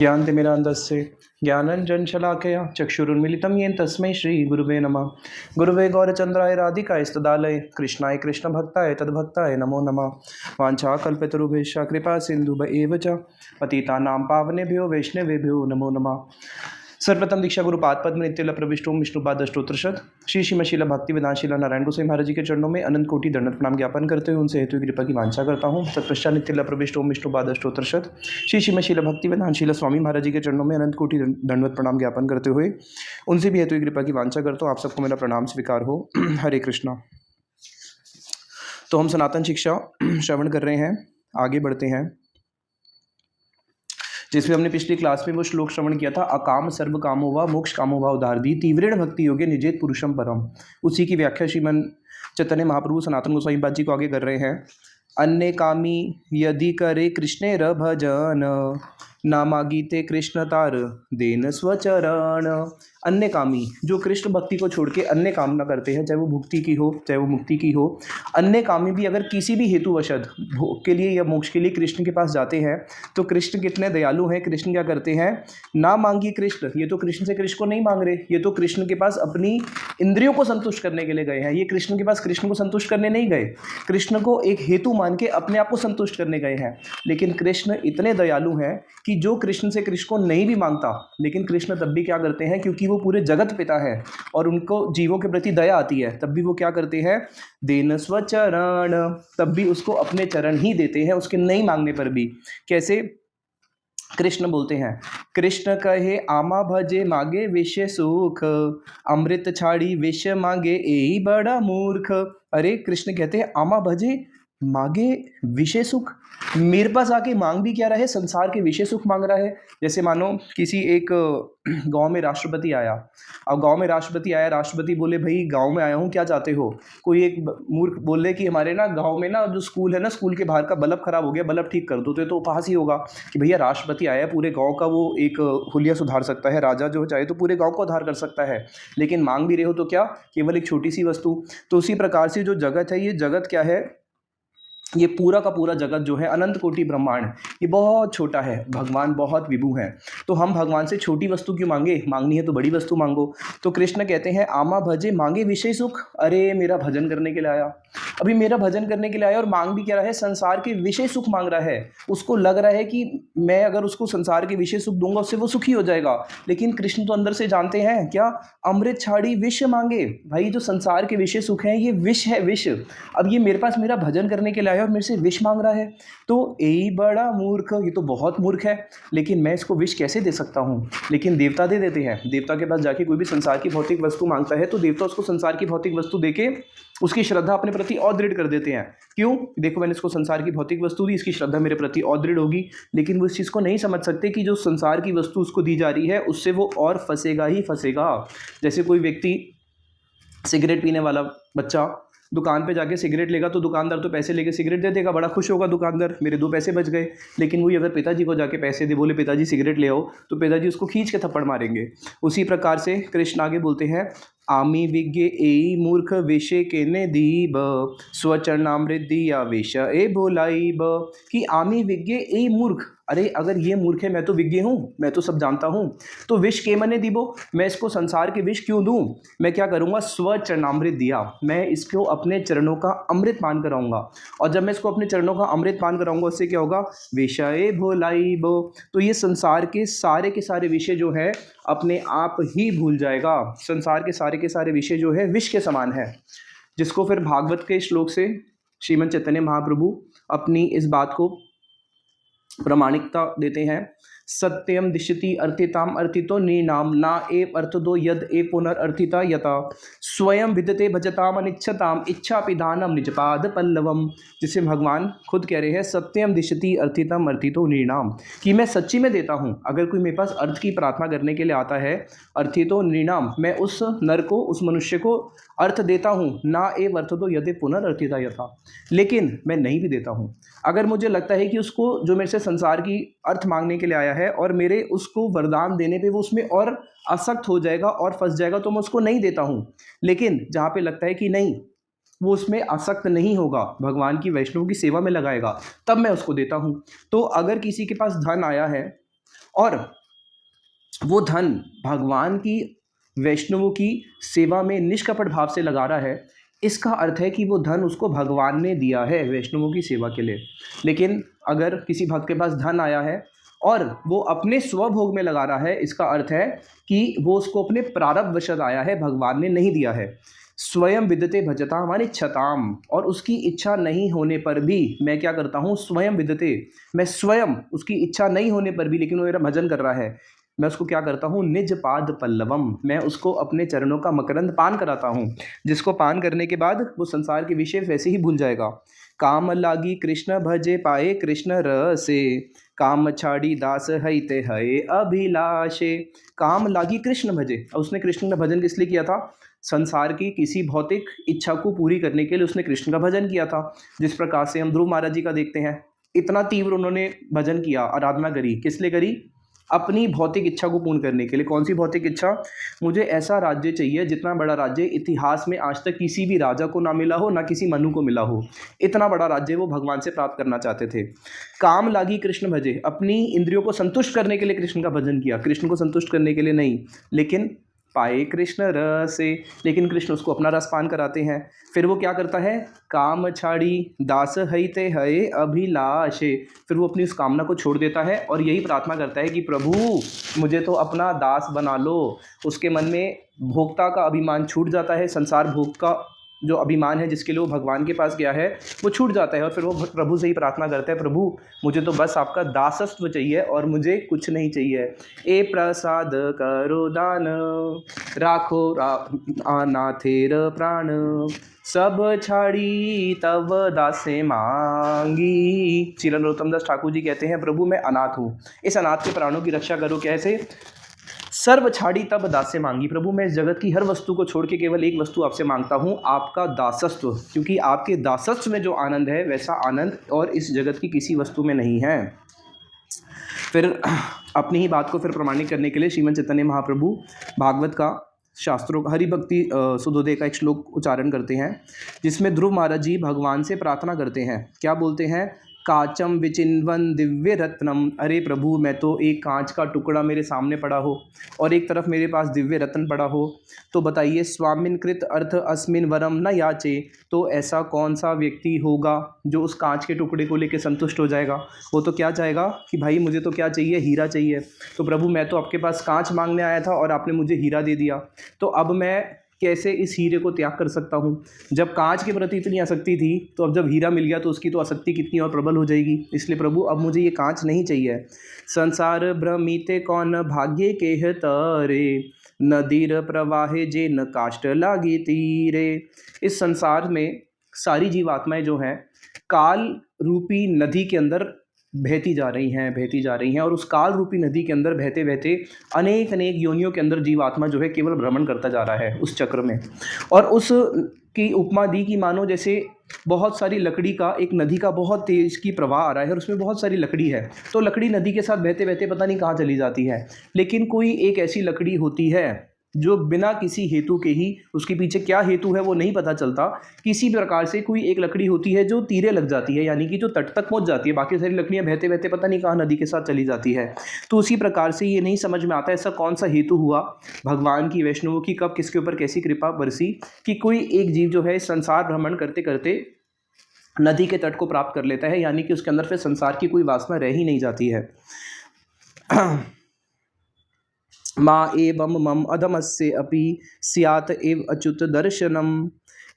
ज्ञानतिमिरान्धस्य ज्ञानाञ्जनशलाकया चक्षुरुन्मिलितं येन तस्मै श्रीगुरुवे नमः। गुरुवे गौरचन्द्राय राधिकास्तदालये कृष्णाय कृष्णभक्ताय तद्भक्ताय नमो नमः। वाञ्छाकल्पतरुभ्यश्च कृपासिन्धुभ्य एव च पतितानां पावनेभ्यो वैष्णवेभ्यो नमो नमः। सर्वप्रथम दीक्षा गुरुपाद पद्म नित्य प्रविष्टोम विष्णुपाद अष्टोत्तरशत श्री श्रीमशीला भक्ति वेदांशीला नारायण गोसाई महाराज जी के चरणों में अनंत कोटि दंडवत प्रणाम ज्ञापन करते हुए उनसे हेतु कृपा की वांछा करता हूँ। तत्पश्चात नित्य प्रविष्टोम विष्णुपाद अष्टोत्तरशत श्री श्रीमशीला भक्ति वेदांशीला स्वामी महाराज जी के चरणों में अनंत कोटि दंडवत प्रणाम ज्ञापन करते हुए उनसे भी हेतु कृपा की वांछा करता हूँ। आप सबको मेरा प्रणाम स्वीकार हो। हरे कृष्णा। तो हम सनातन शिक्षा श्रवण कर रहे हैं, आगे बढ़ते हैं, जिसमें हमने पिछली क्लास में वो श्लोक श्रवण किया था, अकाम सर्व कामो वा मोक्ष कामो वा उदारदी तीव्रेण भक्ति योगे निजेत पुरुषम परम। उसी की व्याख्या श्रीमन चैतन्य महाप्रभु सनातन गोसाई बात जी को आगे कर रहे हैं। अन्य कामी यदि करे कृष्णेर भजन नामा गीते कृष्ण तार देन स्वचरण। अन्य कामी जो कृष्ण भक्ति को छोड़ के अन्य कामना करते हैं, चाहे वो भुक्ति की हो चाहे वो मुक्ति की हो, अन्य कामी भी अगर किसी भी हेतुवशत भोग के लिए या मोक्ष के लिए कृष्ण के पास जाते हैं तो कृष्ण कितने दयालु हैं। कृष्ण क्या करते हैं, ना मांगी कृष्ण, ये तो कृष्ण से कृष्ण को नहीं मांग रहे, ये तो कृष्ण के पास अपनी इंद्रियों को संतुष्ट करने के लिए गए हैं। ये कृष्ण के पास कृष्ण को संतुष्ट करने नहीं गए, कृष्ण को एक हेतु मान के अपने आप को संतुष्ट करने गए हैं। लेकिन कृष्ण इतने दयालु हैं कि जो कृष्ण से कृष्ण को नहीं भी मांगता, लेकिन कृष्ण तब भी क्या करते हैं, क्योंकि वो पूरे जगत पिता है और उनको जीवों के प्रति दया आती है, तब भी वो क्या करते हैं, देन स्वचरण, तब भी उसको अपने चरण ही देते हैं, उसके नहीं मांगने पर भी। कैसे? कृष्ण बोलते हैं, कृष्ण कहे आमा भजे मागे विषय सुख, अमृत छाड़ी विष मांगे एही बड़ा मूर्ख। अरे कृष्ण कहते हैं आमा भजे मांगे विषय सुख, मेरे पास आके मांग भी क्या रहा है, संसार के विषय सुख मांग रहा है। जैसे मानो किसी एक गांव में राष्ट्रपति आया, अब गांव में राष्ट्रपति आया, राष्ट्रपति बोले भाई गांव में आया हूँ, क्या चाहते हो। कोई एक मूर्ख बोले कि हमारे ना गांव में ना जो स्कूल है ना, स्कूल के बाहर का बल्ब खराब हो गया, बल्ब ठीक कर दो। तो उपहास ही होगा कि भैया राष्ट्रपति आया है, पूरे गाँव का वो एक हुलिया सुधार सकता है, राजा जो चाहे तो पूरे गाँव को उद्धार कर सकता है, लेकिन मांग भी रहे हो तो क्या, केवल एक छोटी सी वस्तु। तो उसी प्रकार से जो जगत है, ये जगत क्या है, ये पूरा का पूरा जगत जो है, अनंत कोटि ब्रह्मांड, ये बहुत छोटा है, भगवान बहुत विभु हैं। तो हम भगवान से छोटी वस्तु क्यों मांगे, मांगनी है तो बड़ी वस्तु मांगो। तो कृष्ण कहते हैं आमा भजे मांगे विषय सुख। अरे मेरा भजन करने के लिए आया, अभी मेरा भजन करने के लिए आया और मांग भी क्या रहा है, संसार के विषय सुख मांग रहा है। उसको लग रहा है कि मैं अगर उसको संसार के विषय सुख दूंगा उससे वो सुखी हो जाएगा, लेकिन कृष्ण तो अंदर से जानते हैं क्या, अमृत छाड़ी विष मांगे। भाई जो संसार के विषय सुख हैं ये विष है, विष। अब ये मेरे पास मेरा भजन करने के लिए आया और मेरे से विष मांग रहा है, तो यही बड़ा मूर्ख, ये तो बहुत मूर्ख है, लेकिन मैं इसको विष कैसे दे सकता हूँ। लेकिन देवता दे देते हैं, देवता के पास जाके कोई भी संसार की भौतिक वस्तु मांगता है तो देवता उसको संसार की भौतिक वस्तु देके उसकी श्रद्धा अपने प्रति और दृढ़ कर देते हैं। क्यों? देखो मैंने इसको संसार की भौतिक वस्तु दी, इसकी श्रद्धा मेरे प्रति और दृढ़ होगी। लेकिन वो इस चीज़ को नहीं समझ सकते कि जो संसार की वस्तु उसको दी जा रही है उससे वो और फंसेगा ही फंसेगा। जैसे कोई व्यक्ति, सिगरेट पीने वाला बच्चा दुकान पे जाके सिगरेट लेगा तो दुकानदार तो पैसे लेके सिगरेट दे देगा, बड़ा खुश होगा दुकानदार, मेरे 2 पैसे बच गए। लेकिन वही अगर पिताजी को जाके पैसे दे, बोले पिताजी सिगरेट ले आओ, तो पिताजी उसको खींच के थप्पड़ मारेंगे। उसी प्रकार से कृष्ण आगे बोलते हैं, आमी विज्ञे ए मूर्ख विषे केने दीब स्वचरणामृत दिया विष ए भोलाइब। कि आमी विज्ञे ए मूर्ख, अरे अगर ये मूर्ख है, मैं तो विज्ञ हूँ, मैं तो सब जानता हूँ, तो विष के मने दीबो, मैं इसको संसार के विष क्यों दूँ। मैं क्या करूँगा, स्वचरणामृत दिया, मैं इसको अपने चरणों का अमृत पान कराऊंगा। और जब मैं इसको अपने चरणों का अमृत पान कराऊंगा उससे क्या होगा, विषय भोलाइब, तो ये संसार के सारे विषय जो है अपने आप ही भूल जाएगा। संसार के सारे विषय जो है विष के समान है, जिसको फिर भागवत के श्लोक से श्रीमद् चैतन्य महाप्रभु अपनी इस बात को प्रामाणिकता देते हैं। सत्यम दिशति अर्थिताम अर्थितो निर्नाम ना एव अर्थदो यद ए पुनर्र्थिता यथा स्वयं विदते भजताम अनिच्छताम इच्छा पिधानम निजपाद पल्लवम। जिसे भगवान खुद कह रहे हैं, सत्यम दिशति अर्थितम अर्थितो निर्नाम, कि मैं सच्ची में देता हूँ। अगर कोई मेरे पास अर्थ की प्रार्थना करने के लिए आता है, अर्थितो निर्नाम, मैं उस नर को, उस मनुष्य को अर्थ देता हूँ, ना एव अर्थदो यदि पुनर्र्थिता यथा, लेकिन मैं नहीं भी देता हूँ। अगर मुझे लगता है कि उसको जो मेरे से संसार की अर्थ मांगने के लिए आया है और मेरे उसको वरदान देने पे वो उसमें और आसक्त हो जाएगा और फंस जाएगा, तो मैं उसको नहीं देता हूँ। लेकिन जहाँ पे लगता है कि नहीं, वो उसमें आसक्त नहीं होगा, भगवान की वैष्णव की सेवा में लगाएगा, तब मैं उसको देता हूँ। तो अगर किसी के पास धन आया है और वो धन भगवान की वैष्णवों की सेवा में निष्कपट भाव से लगा रहा है, इसका अर्थ है कि वो धन उसको भगवान ने दिया है वैष्णवों की सेवा के लिए। लेकिन अगर किसी भक्त के पास धन आया है और वो अपने स्वभोग में लगा रहा है, इसका अर्थ है कि वो उसको अपने प्रारब्ध वशत आया है, भगवान ने नहीं दिया है। स्वयं विदते भजता माने इच्छताम, और उसकी इच्छा नहीं होने पर भी मैं क्या करता हूँ, स्वयं विदते, मैं स्वयं उसकी इच्छा नहीं होने पर भी, लेकिन वो मेरा भजन कर रहा है, मैं उसको क्या करता हूँ, निज पाद पल्लवम, मैं उसको अपने चरणों का मकरंद पान कराता हूँ, जिसको पान करने के बाद वो संसार के विषय वैसे ही भूल जाएगा। काम लागी कृष्ण भजे पाए कृष्ण रसे, काम छाड़ी दास हईते हये अभिलाषे। काम लागी कृष्ण भजे, और उसने कृष्ण का भजन किस लिए किया था, संसार की किसी भौतिक इच्छा को पूरी करने के लिए उसने कृष्ण का भजन किया था। जिस प्रकार से हम ध्रुव महाराज जी का देखते हैं, इतना तीव्र उन्होंने भजन किया, आराधना करी, किस लिए करी, अपनी भौतिक इच्छा को पूर्ण करने के लिए। कौन सी भौतिक इच्छा, मुझे ऐसा राज्य चाहिए जितना बड़ा राज्य इतिहास में आज तक किसी भी राजा को ना मिला हो, ना किसी मनु को मिला हो, इतना बड़ा राज्य वो भगवान से प्राप्त करना चाहते थे। काम लागी कृष्ण भजे, अपनी इंद्रियों को संतुष्ट करने के लिए कृष्ण का भजन किया, कृष्ण को संतुष्ट करने के लिए नहीं, लेकिन पाए कृष्ण रसे, लेकिन कृष्ण उसको अपना रस पान कराते हैं। फिर वो क्या करता है, काम छाड़ी दास हईते हये अभिलाषे, फिर वो अपनी उस कामना को छोड़ देता है और यही प्रार्थना करता है कि प्रभु मुझे तो अपना दास बना लो। उसके मन में भोक्ता का अभिमान छूट जाता है, संसार भोग का जो अभिमान है जिसके लिए वो भगवान के पास गया है वो छूट जाता है, और फिर वो प्रभु से ही प्रार्थना करता है, प्रभु मुझे तो बस आपका दासत्व चाहिए और मुझे कुछ नहीं चाहिए। ए प्रसाद करो दान, राखो अनाथेर प्राण, सब छाड़ी तब दासे मांगी। श्री नरोत्तम दास ठाकुर जी कहते हैं, प्रभु मैं अनाथ हूँ, इस अनाथ के प्राणों की रक्षा करो। कैसे, सर्व छाड़ी तब दास से मांगी, प्रभु मैं इस जगत की हर वस्तु को छोड़ के केवल एक वस्तु आपसे मांगता हूँ, आपका दासत्व, क्योंकि आपके दासत्व में जो आनंद है वैसा आनंद और इस जगत की किसी वस्तु में नहीं है। फिर अपनी ही बात को फिर प्रमाणित करने के लिए श्रीमद् चैतन्य महाप्रभु भागवत का शास्त्रों का हरिभक्ति सुधोदय का एक श्लोक उच्चारण करते हैं, जिसमें ध्रुव महाराज जी भगवान से प्रार्थना करते हैं। क्या बोलते हैं, काचम विचिन्वन दिव्य रत्नम, अरे प्रभु मैं तो एक कांच का टुकड़ा मेरे सामने पड़ा हो और एक तरफ मेरे पास दिव्य रत्न पड़ा हो, तो बताइए स्वामिन कृत अर्थ अस्मिन वरम न याचे, तो ऐसा कौन सा व्यक्ति होगा जो उस कांच के टुकड़े को लेकर संतुष्ट हो जाएगा। वो तो क्या चाहेगा कि भाई मुझे तो क्या चाहिए, हीरा चाहिए, तो प्रभु मैं तो आपके पास कांच मांगने आया था और आपने मुझे हीरा दे दिया, तो अब मैं कैसे इस हीरे को त्याग कर सकता हूँ। जब कांच के प्रति इतनी आसक्ति थी, तो अब जब हीरा मिल गया तो उसकी तो आसक्ति कितनी और प्रबल हो जाएगी। इसलिए प्रभु अब मुझे ये कांच नहीं चाहिए। संसार भ्रमिते कौन भाग्य के है तारे, नदीर प्रवाहे जे न काष्ठ लागी तीरे। इस संसार में सारी जीवात्माएं जो हैं काल रूपी नदी के अंदर बहती जा रही हैं और उस काल रूपी नदी के अंदर बहते बहते अनेक अनेक योनियों के अंदर जीवात्मा जो है केवल भ्रमण करता जा रहा है उस चक्र में। और उस की उपमा दी कि मानो जैसे बहुत सारी लकड़ी का, एक नदी का बहुत तेज की प्रवाह आ रहा है और उसमें बहुत सारी लकड़ी है, तो लकड़ी नदी के साथ बहते बहते पता नहीं कहाँ चली जाती है, लेकिन कोई एक ऐसी लकड़ी होती है जो बिना किसी हेतु के ही, उसके पीछे क्या हेतु है वो नहीं पता चलता, किसी प्रकार से कोई एक लकड़ी होती है जो तीरे लग जाती है, यानी कि जो तट तक पहुंच जाती है, बाकी सारी लकड़ियां बहते बहते पता नहीं कहाँ नदी के साथ चली जाती है। तो उसी प्रकार से ये नहीं समझ में आता ऐसा कौन सा हेतु हुआ भगवान की, वैष्णवों की, कब किसके ऊपर कैसी कृपा बरसी कि कोई एक जीव जो है संसार भ्रमण करते करते नदी के तट को प्राप्त कर लेता है, यानी कि उसके अंदर फिर संसार की कोई वासना रह ही नहीं जाती है। माँ एवं मम अधमस्य अपि स्यात् एव अच्युत दर्शनम,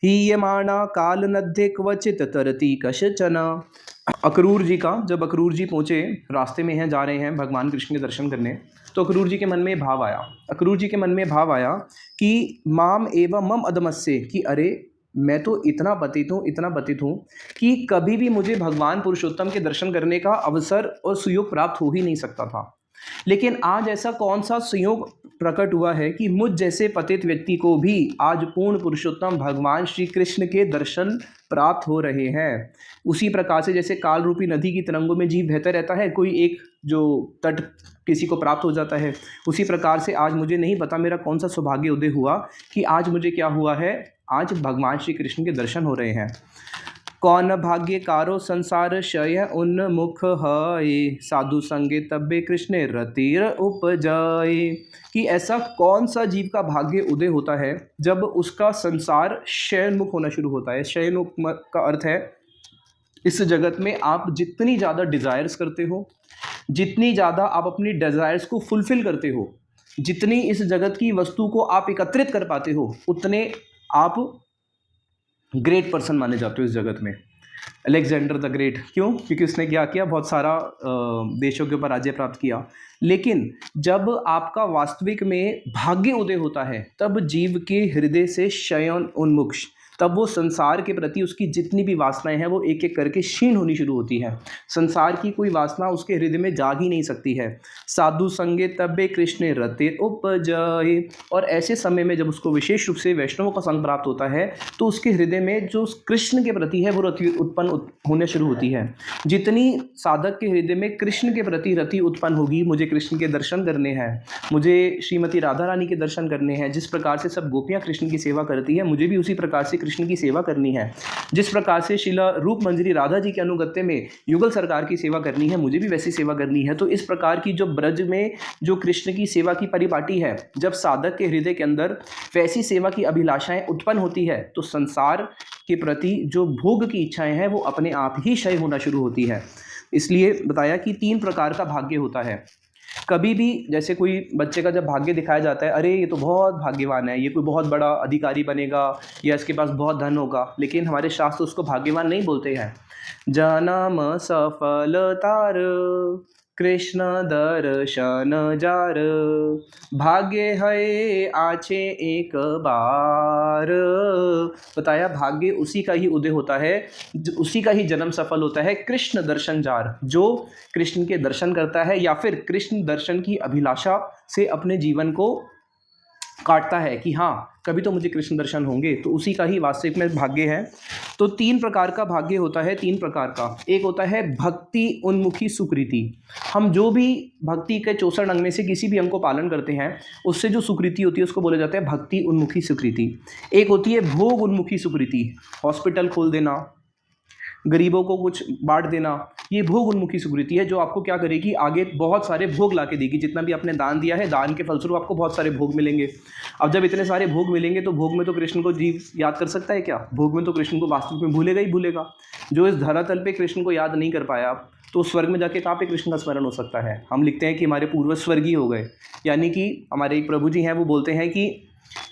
हीयमाणा काल नध्ये क्वचित तरती कशचन। अक्रूर जी का, जब अक्रूर जी पहुँचे, रास्ते में हैं, जा रहे हैं भगवान कृष्ण के दर्शन करने, तो अक्रूर जी के मन में भाव आया, कि माम एवं मम अधमस्य, कि अरे मैं तो इतना पतित हूँ कि कभी भी मुझे भगवान पुरुषोत्तम के दर्शन करने का अवसर और सुयोग प्राप्त हो ही नहीं सकता था, लेकिन आज ऐसा कौन सा संयोग प्रकट हुआ है कि मुझ जैसे पतित व्यक्ति को भी आज पूर्ण पुरुषोत्तम भगवान श्री कृष्ण के दर्शन प्राप्त हो रहे हैं। उसी प्रकार से जैसे काल रूपी नदी की तरंगों में जीव बहता रहता है, कोई एक जो तट किसी को प्राप्त हो जाता है, उसी प्रकार से आज मुझे नहीं पता मेरा कौन सा सौभाग्य उदय हुआ कि आज मुझे क्या हुआ है, आज भगवान श्री कृष्ण के दर्शन हो रहे हैं। कौन भाग्य कारो संसार शय उन्मुख है, साधु संगे तब्बे कृष्ण रतिर उपजाए। कि ऐसा कौन सा जीव का भाग्य उदय होता है जब उसका संसार शयनमुख होना शुरू होता है। शयनमुख का अर्थ है इस जगत में आप जितनी ज़्यादा डिज़ायर्स करते हो, जितनी ज़्यादा आप अपनी डिज़ायर्स को फुलफ़िल करते हो, जितनी इस जगत की वस्तु को आप एकत्रित कर पाते हो, उतने आप ग्रेट पर्सन माने जाते हो इस जगत में। अलेक्जेंडर द ग्रेट, क्यों? क्योंकि उसने क्या किया, बहुत सारा देशों के ऊपर राज्य प्राप्त किया। लेकिन जब आपका वास्तविक में भाग्य उदय होता है, तब जीव के हृदय से शयन उन्मुख, तब वो संसार के प्रति उसकी जितनी भी वासनाएं हैं वो एक एक करके क्षीण होनी शुरू होती है। संसार की कोई वासना उसके हृदय में जाग ही नहीं सकती है। साधु संगे तब्बे कृष्ण रते उपजाए। और ऐसे समय में जब उसको विशेष रूप से वैष्णवों का संग प्राप्त होता है तो उसके हृदय में जो कृष्ण के प्रति है वो रति उत्पन्न होने शुरू होती है। जितनी साधक के हृदय में कृष्ण के प्रति रति उत्पन्न होगी, मुझे कृष्ण के दर्शन करने हैं, मुझे श्रीमती राधा रानी के दर्शन करने हैं, जिस प्रकार से सब गोपियाँ कृष्ण की सेवा करती है मुझे भी उसी प्रकार से कृष्ण की सेवा करनी है, जिस प्रकार से शिला रूप मंजरी राधा जी के अनुगत्य में युगल सरकार की सेवा करनी है मुझे भी वैसी सेवा करनी है। तो इस प्रकार की जो ब्रज में जो कृष्ण की सेवा की परिपाटी है, जब साधक के हृदय के अंदर वैसी सेवा की अभिलाषाएं उत्पन्न होती है तो संसार के प्रति जो भोग की इच्छाएं हैं वो अपने आप ही क्षय होना शुरू होती है। इसलिए बताया कि 3 प्रकार का भाग्य होता है। कभी भी जैसे कोई बच्चे का जब भाग्य दिखाया जाता है, अरे ये तो बहुत भाग्यवान है, ये कोई बहुत बड़ा अधिकारी बनेगा या इसके पास बहुत धन होगा, लेकिन हमारे शास्त्र उसको भाग्यवान नहीं बोलते हैं। जन्म सफलतार कृष्ण दर्शन जार, भाग्य है आछे एक बार। बताया भाग्य उसी का ही उदय होता है, उसी का ही जन्म सफल होता है कृष्ण दर्शन जार, जो कृष्ण के दर्शन करता है या फिर कृष्ण दर्शन की अभिलाषा से अपने जीवन को काटता है कि हाँ कभी तो मुझे कृष्ण दर्शन होंगे, तो उसी का ही वास्तविक में भाग्य है। तो 3 प्रकार का भाग्य होता है, 3 प्रकार का। एक होता है भक्ति उन्मुखी सुकृति। हम जो भी भक्ति के 64 अंग में से किसी भी अंग को पालन करते हैं उससे जो सुकृति होती है उसको बोला जाता है भक्ति उन्मुखी सुकृति। एक होती है भोग उन्मुखी सुकृति, हॉस्पिटल खोल देना, गरीबों को कुछ बांट देना, ये भोग उन्मुखी सुकृति है जो आपको क्या करेगी, आगे बहुत सारे भोग ला के देगी। जितना भी आपने दान दिया है, दान के फलस्वरूप आपको बहुत सारे भोग मिलेंगे। अब जब इतने सारे भोग मिलेंगे तो भोग में तो कृष्ण को जीव याद कर सकता है क्या? भोग में तो कृष्ण को वास्तविक में भूलेगा ही भूलेगा। जो इस धरातल पे कृष्ण को याद नहीं कर पाया तो स्वर्ग में जाके कहाँ पे कृष्ण का स्मरण हो सकता है? हम लिखते हैं कि हमारे पूर्वज स्वर्गीय हो गए, यानी कि हमारे एक प्रभु जी हैं वो बोलते हैं कि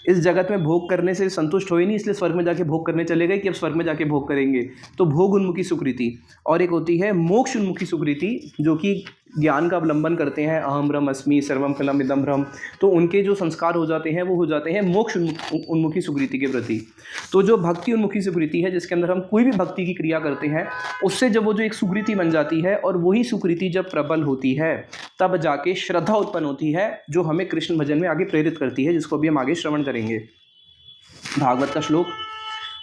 इस जगत में भोग करने से संतुष्ट हुए नहीं, इसलिए स्वर्ग में जाके भोग करने चले गए कि अब स्वर्ग में जाके भोग करेंगे। तो भोग उन्मुखी सुकृति। और एक होती है मोक्ष उन्मुखी सुकृति, जो कि ज्ञान का अवलंबन करते हैं, अहम ब्रह्म अस्मि सर्वम खलम इदम ब्रह्म, तो उनके जो संस्कार हो जाते हैं वो हो जाते हैं मोक्ष उन्मुखी सुकृति के प्रति। तो जो भक्ति उन्मुखी सुकृति है, जिसके अंदर हम कोई भी भक्ति की क्रिया करते हैं, उससे जब वो जो एक सुकृति बन जाती है और वही सुकृति जब प्रबल होती है तब जाके श्रद्धा उत्पन्न होती है जो हमें कृष्ण भजन में आगे प्रेरित करती है, जिसको भी हम आगे श्रवण करेंगे। भागवत का श्लोक,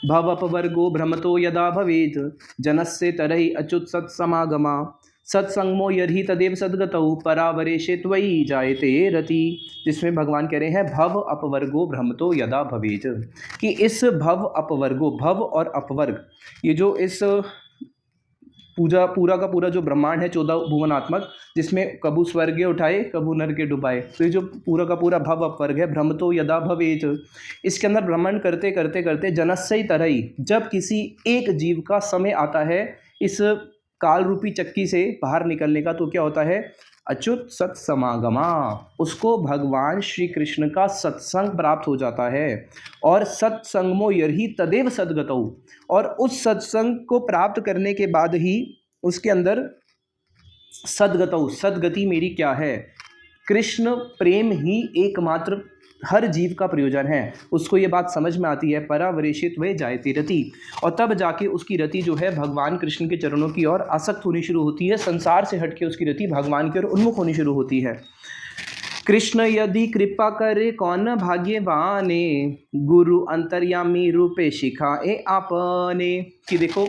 भव अपवर्गो भ्रमतो यदा भवेत् जनस्य तरहि अच्युत सत्समागमा, सत्संगमो यदि तदेव सद्गतौ परावरेशे त्वयि जायते रति। जिसमें भगवान कह रहे हैं भव अपवर्गो भ्रमतो यदा भवेत्, कि इस भव अपवर्गो, भव और अपवर्ग, ये जो इस पूरा का पूरा जो ब्रह्मांड है 14 भुवनात्मक, जिसमें कबू स्वर्ग उठाए कबू नर के डुबाए, तो ये जो पूरा का पूरा भव अपवर्ग है, भ्रमतो यदा भवेत्, इसके अंदर भ्रमण करते करते करते जनस्य तरहि, जब किसी एक जीव का समय आता है इस काल रूपी चक्की से बाहर निकलने का, तो क्या होता है, अच्युत सत्समागमा, उसको भगवान श्री कृष्ण का सत्संग प्राप्त हो जाता है। और सत्संगमो यर्हि तदेव सद्गतौ, और उस सत्संग को प्राप्त करने के बाद ही उसके अंदर सद्गतौ, सद्गति मेरी क्या है, कृष्ण प्रेम ही एकमात्र हर जीव का प्रयोजन है। उसको ये बात समझ में आती है, परावरेशित वे जायती रति, और तब जाके उसकी रति जो है भगवान कृष्ण के चरणों की ओर आसक्त होनी शुरू होती है, संसार से हटके उसकी रति भगवान की ओर उन्मुख होनी शुरू होती है। कृष्ण यदि कृपा करे कौन भाग्यवाने, गुरु अंतर्यामी रूपे शिखाए आपने। कि देखो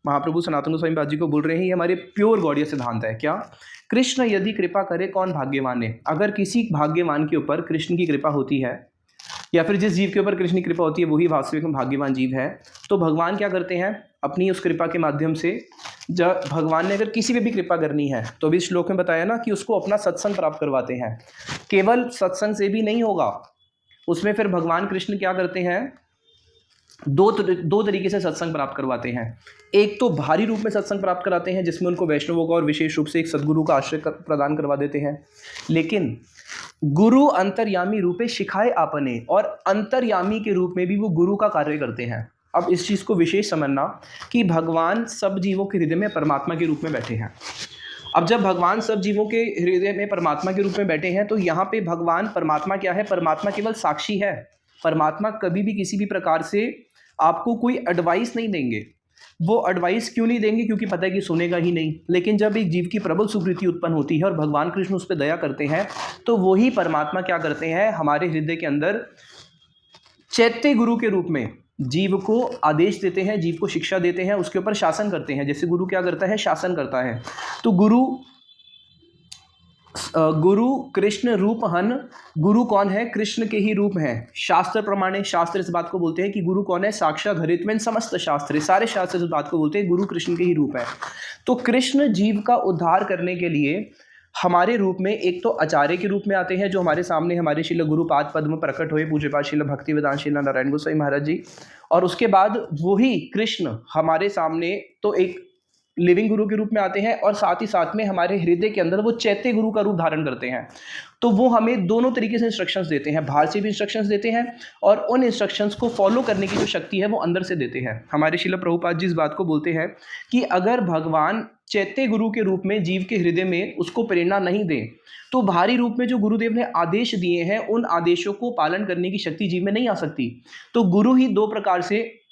महाप्रभु सनातन गोस्वामी पाद जी को बोल रहे हैं, ये हमारे प्योर गौड़ीय सिद्धांत है। क्या? कृष्ण यदि कृपा करे कौन भाग्यवान है। अगर किसी भाग्यवान के ऊपर कृष्ण की कृपा होती है या फिर जिस जीव के ऊपर कृष्ण की कृपा होती है वही वास्तविक में भाग्यवान जीव है। तो भगवान क्या करते हैं, अपनी उस कृपा के माध्यम से, जब भगवान ने अगर किसी पे भी कृपा करनी है तो अभी श्लोक में बताया ना कि उसको अपना सत्संग प्राप्त करवाते हैं। केवल सत्संग से भी नहीं होगा, उसमें फिर भगवान कृष्ण क्या करते हैं, दो तरीके से सत्संग प्राप्त करवाते हैं। एक तो भारी रूप में सत्संग प्राप्त कराते हैं जिसमें उनको वैष्णवों का और विशेष रूप से एक सदगुरु का आश्रय प्रदान करवा देते हैं। लेकिन गुरु अंतर्यामी रूपे शिखाए आपने, और अंतर्यामी के रूप में भी वो गुरु का कार्य करते हैं। अब इस चीज़ को विशेष समझना कि भगवान सब जीवों के हृदय में परमात्मा के रूप में बैठे हैं। अब जब भगवान सब जीवों के हृदय में परमात्मा के रूप में बैठे हैं तो यहाँ पे भगवान परमात्मा क्या है, परमात्मा केवल साक्षी है। परमात्मा कभी भी किसी भी प्रकार से आपको कोई एडवाइस नहीं देंगे। वो एडवाइस क्यों नहीं देंगे, क्योंकि पता है कि सुनेगा ही नहीं। लेकिन जब एक जीव की प्रबल सुकृति उत्पन्न होती है और भगवान कृष्ण उस पर दया करते हैं तो वही परमात्मा क्या करते हैं, हमारे हृदय के अंदर चैत्य गुरु के रूप में जीव को आदेश देते हैं, जीव को शिक्षा देते हैं, उसके ऊपर शासन करते हैं। जैसे गुरु क्या करता है, शासन करता है। तो गुरु कृष्ण रूप हन, गुरु कौन है, कृष्ण के ही रूप हैं। शास्त्र प्रमाणे, शास्त्र इस बात को बोलते हैं कि गुरु कौन है, साक्षात हरित्वेन समस्त शास्त्र, सारे शास्त्र इस बात को बोलते हैं गुरु कृष्ण के ही रूप है। तो कृष्ण जीव का उद्धार करने के लिए हमारे रूप में एक तो आचार्य के रूप में आते हैं, जो हमारे सामने हमारे शिल गुरुपाद पद में प्रकट हुए, पूज्यपाद शिल भक्ति वेदांत शिल नारायण गोसाई महाराज जी। और उसके बाद वही कृष्ण हमारे सामने तो एक लिविंग गुरु के रूप में आते हैं और साथ ही साथ में हमारे हृदय के अंदर वो चैत्य गुरु का रूप धारण करते हैं। तो वो हमें दोनों तरीके से इंस्ट्रक्शंस देते हैं, बाहर से भी इंस्ट्रक्शंस देते हैं और उन इंस्ट्रक्शंस को फॉलो करने की जो शक्ति है वो अंदर से देते हैं। हमारे श्रील प्रभुपाद जी इस बात को बोलते हैं कि अगर भगवान चैत्य गुरु के रूप में जीव के हृदय में उसको प्रेरणा नहीं दें तो भारी रूप में जो गुरुदेव ने आदेश दिए हैं उन आदेशों को पालन करने की शक्ति जीव में नहीं आ सकती। तो गुरु ही दो प्रकार से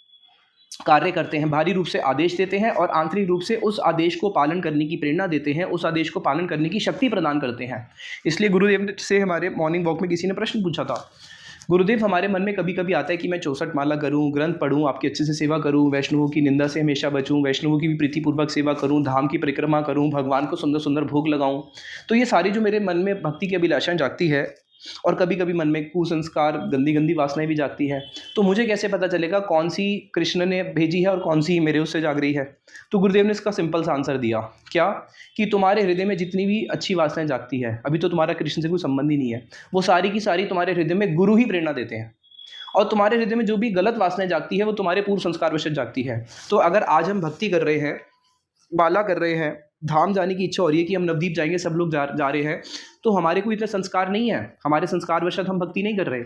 कार्य करते हैं, भारी रूप से आदेश देते हैं और आंतरिक रूप से उस आदेश को पालन करने की प्रेरणा देते हैं, उस आदेश को पालन करने की शक्ति प्रदान करते हैं। इसलिए गुरुदेव से हमारे मॉर्निंग वॉक में किसी ने प्रश्न पूछा था, गुरुदेव हमारे मन में कभी कभी आता है कि मैं 64 माला करूं, ग्रंथ पढ़ूं, आपकी अच्छे से सेवा करूं, वैष्णवों की निंदा से हमेशा बचूं, वैष्णवों की भी प्रीतिपूर्वक सेवा करूं, धाम की परिक्रमा करूं, भगवान को सुंदर सुंदर भोग लगाऊं। तो ये सारी जो मेरे मन में भक्ति की अभिलाषाएं जागती है और कभी कभी मन में कुसंस्कार, गंदी गंदी वासनाएं भी जागती है, तो मुझे कैसे पता चलेगा कौन सी कृष्ण ने भेजी है और कौन सी मेरे उससे जाग रही है। तो गुरुदेव ने इसका सिंपल सा आंसर दिया, क्या, कि तुम्हारे हृदय में जितनी भी अच्छी वासनाएं जागती है, अभी तो तुम्हारा कृष्ण से कोई संबंध ही नहीं है, वो सारी की सारी तुम्हारे हृदय में गुरु ही प्रेरणा देते हैं। और तुम्हारे हृदय में जो भी गलत वासनाएं जागती है वो तुम्हारे पूर्व संस्कार वश जागती है। तो अगर आज हम भक्ति कर रहे हैं, माला कर रहे हैं, धाम जाने की इच्छा हो रही है कि हम नवदीप जाएंगे, सब लोग जा रहे हैं, तो हमारे को इतना संस्कार नहीं है, हमारे संस्कार वशत हम भक्ति नहीं कर रहे।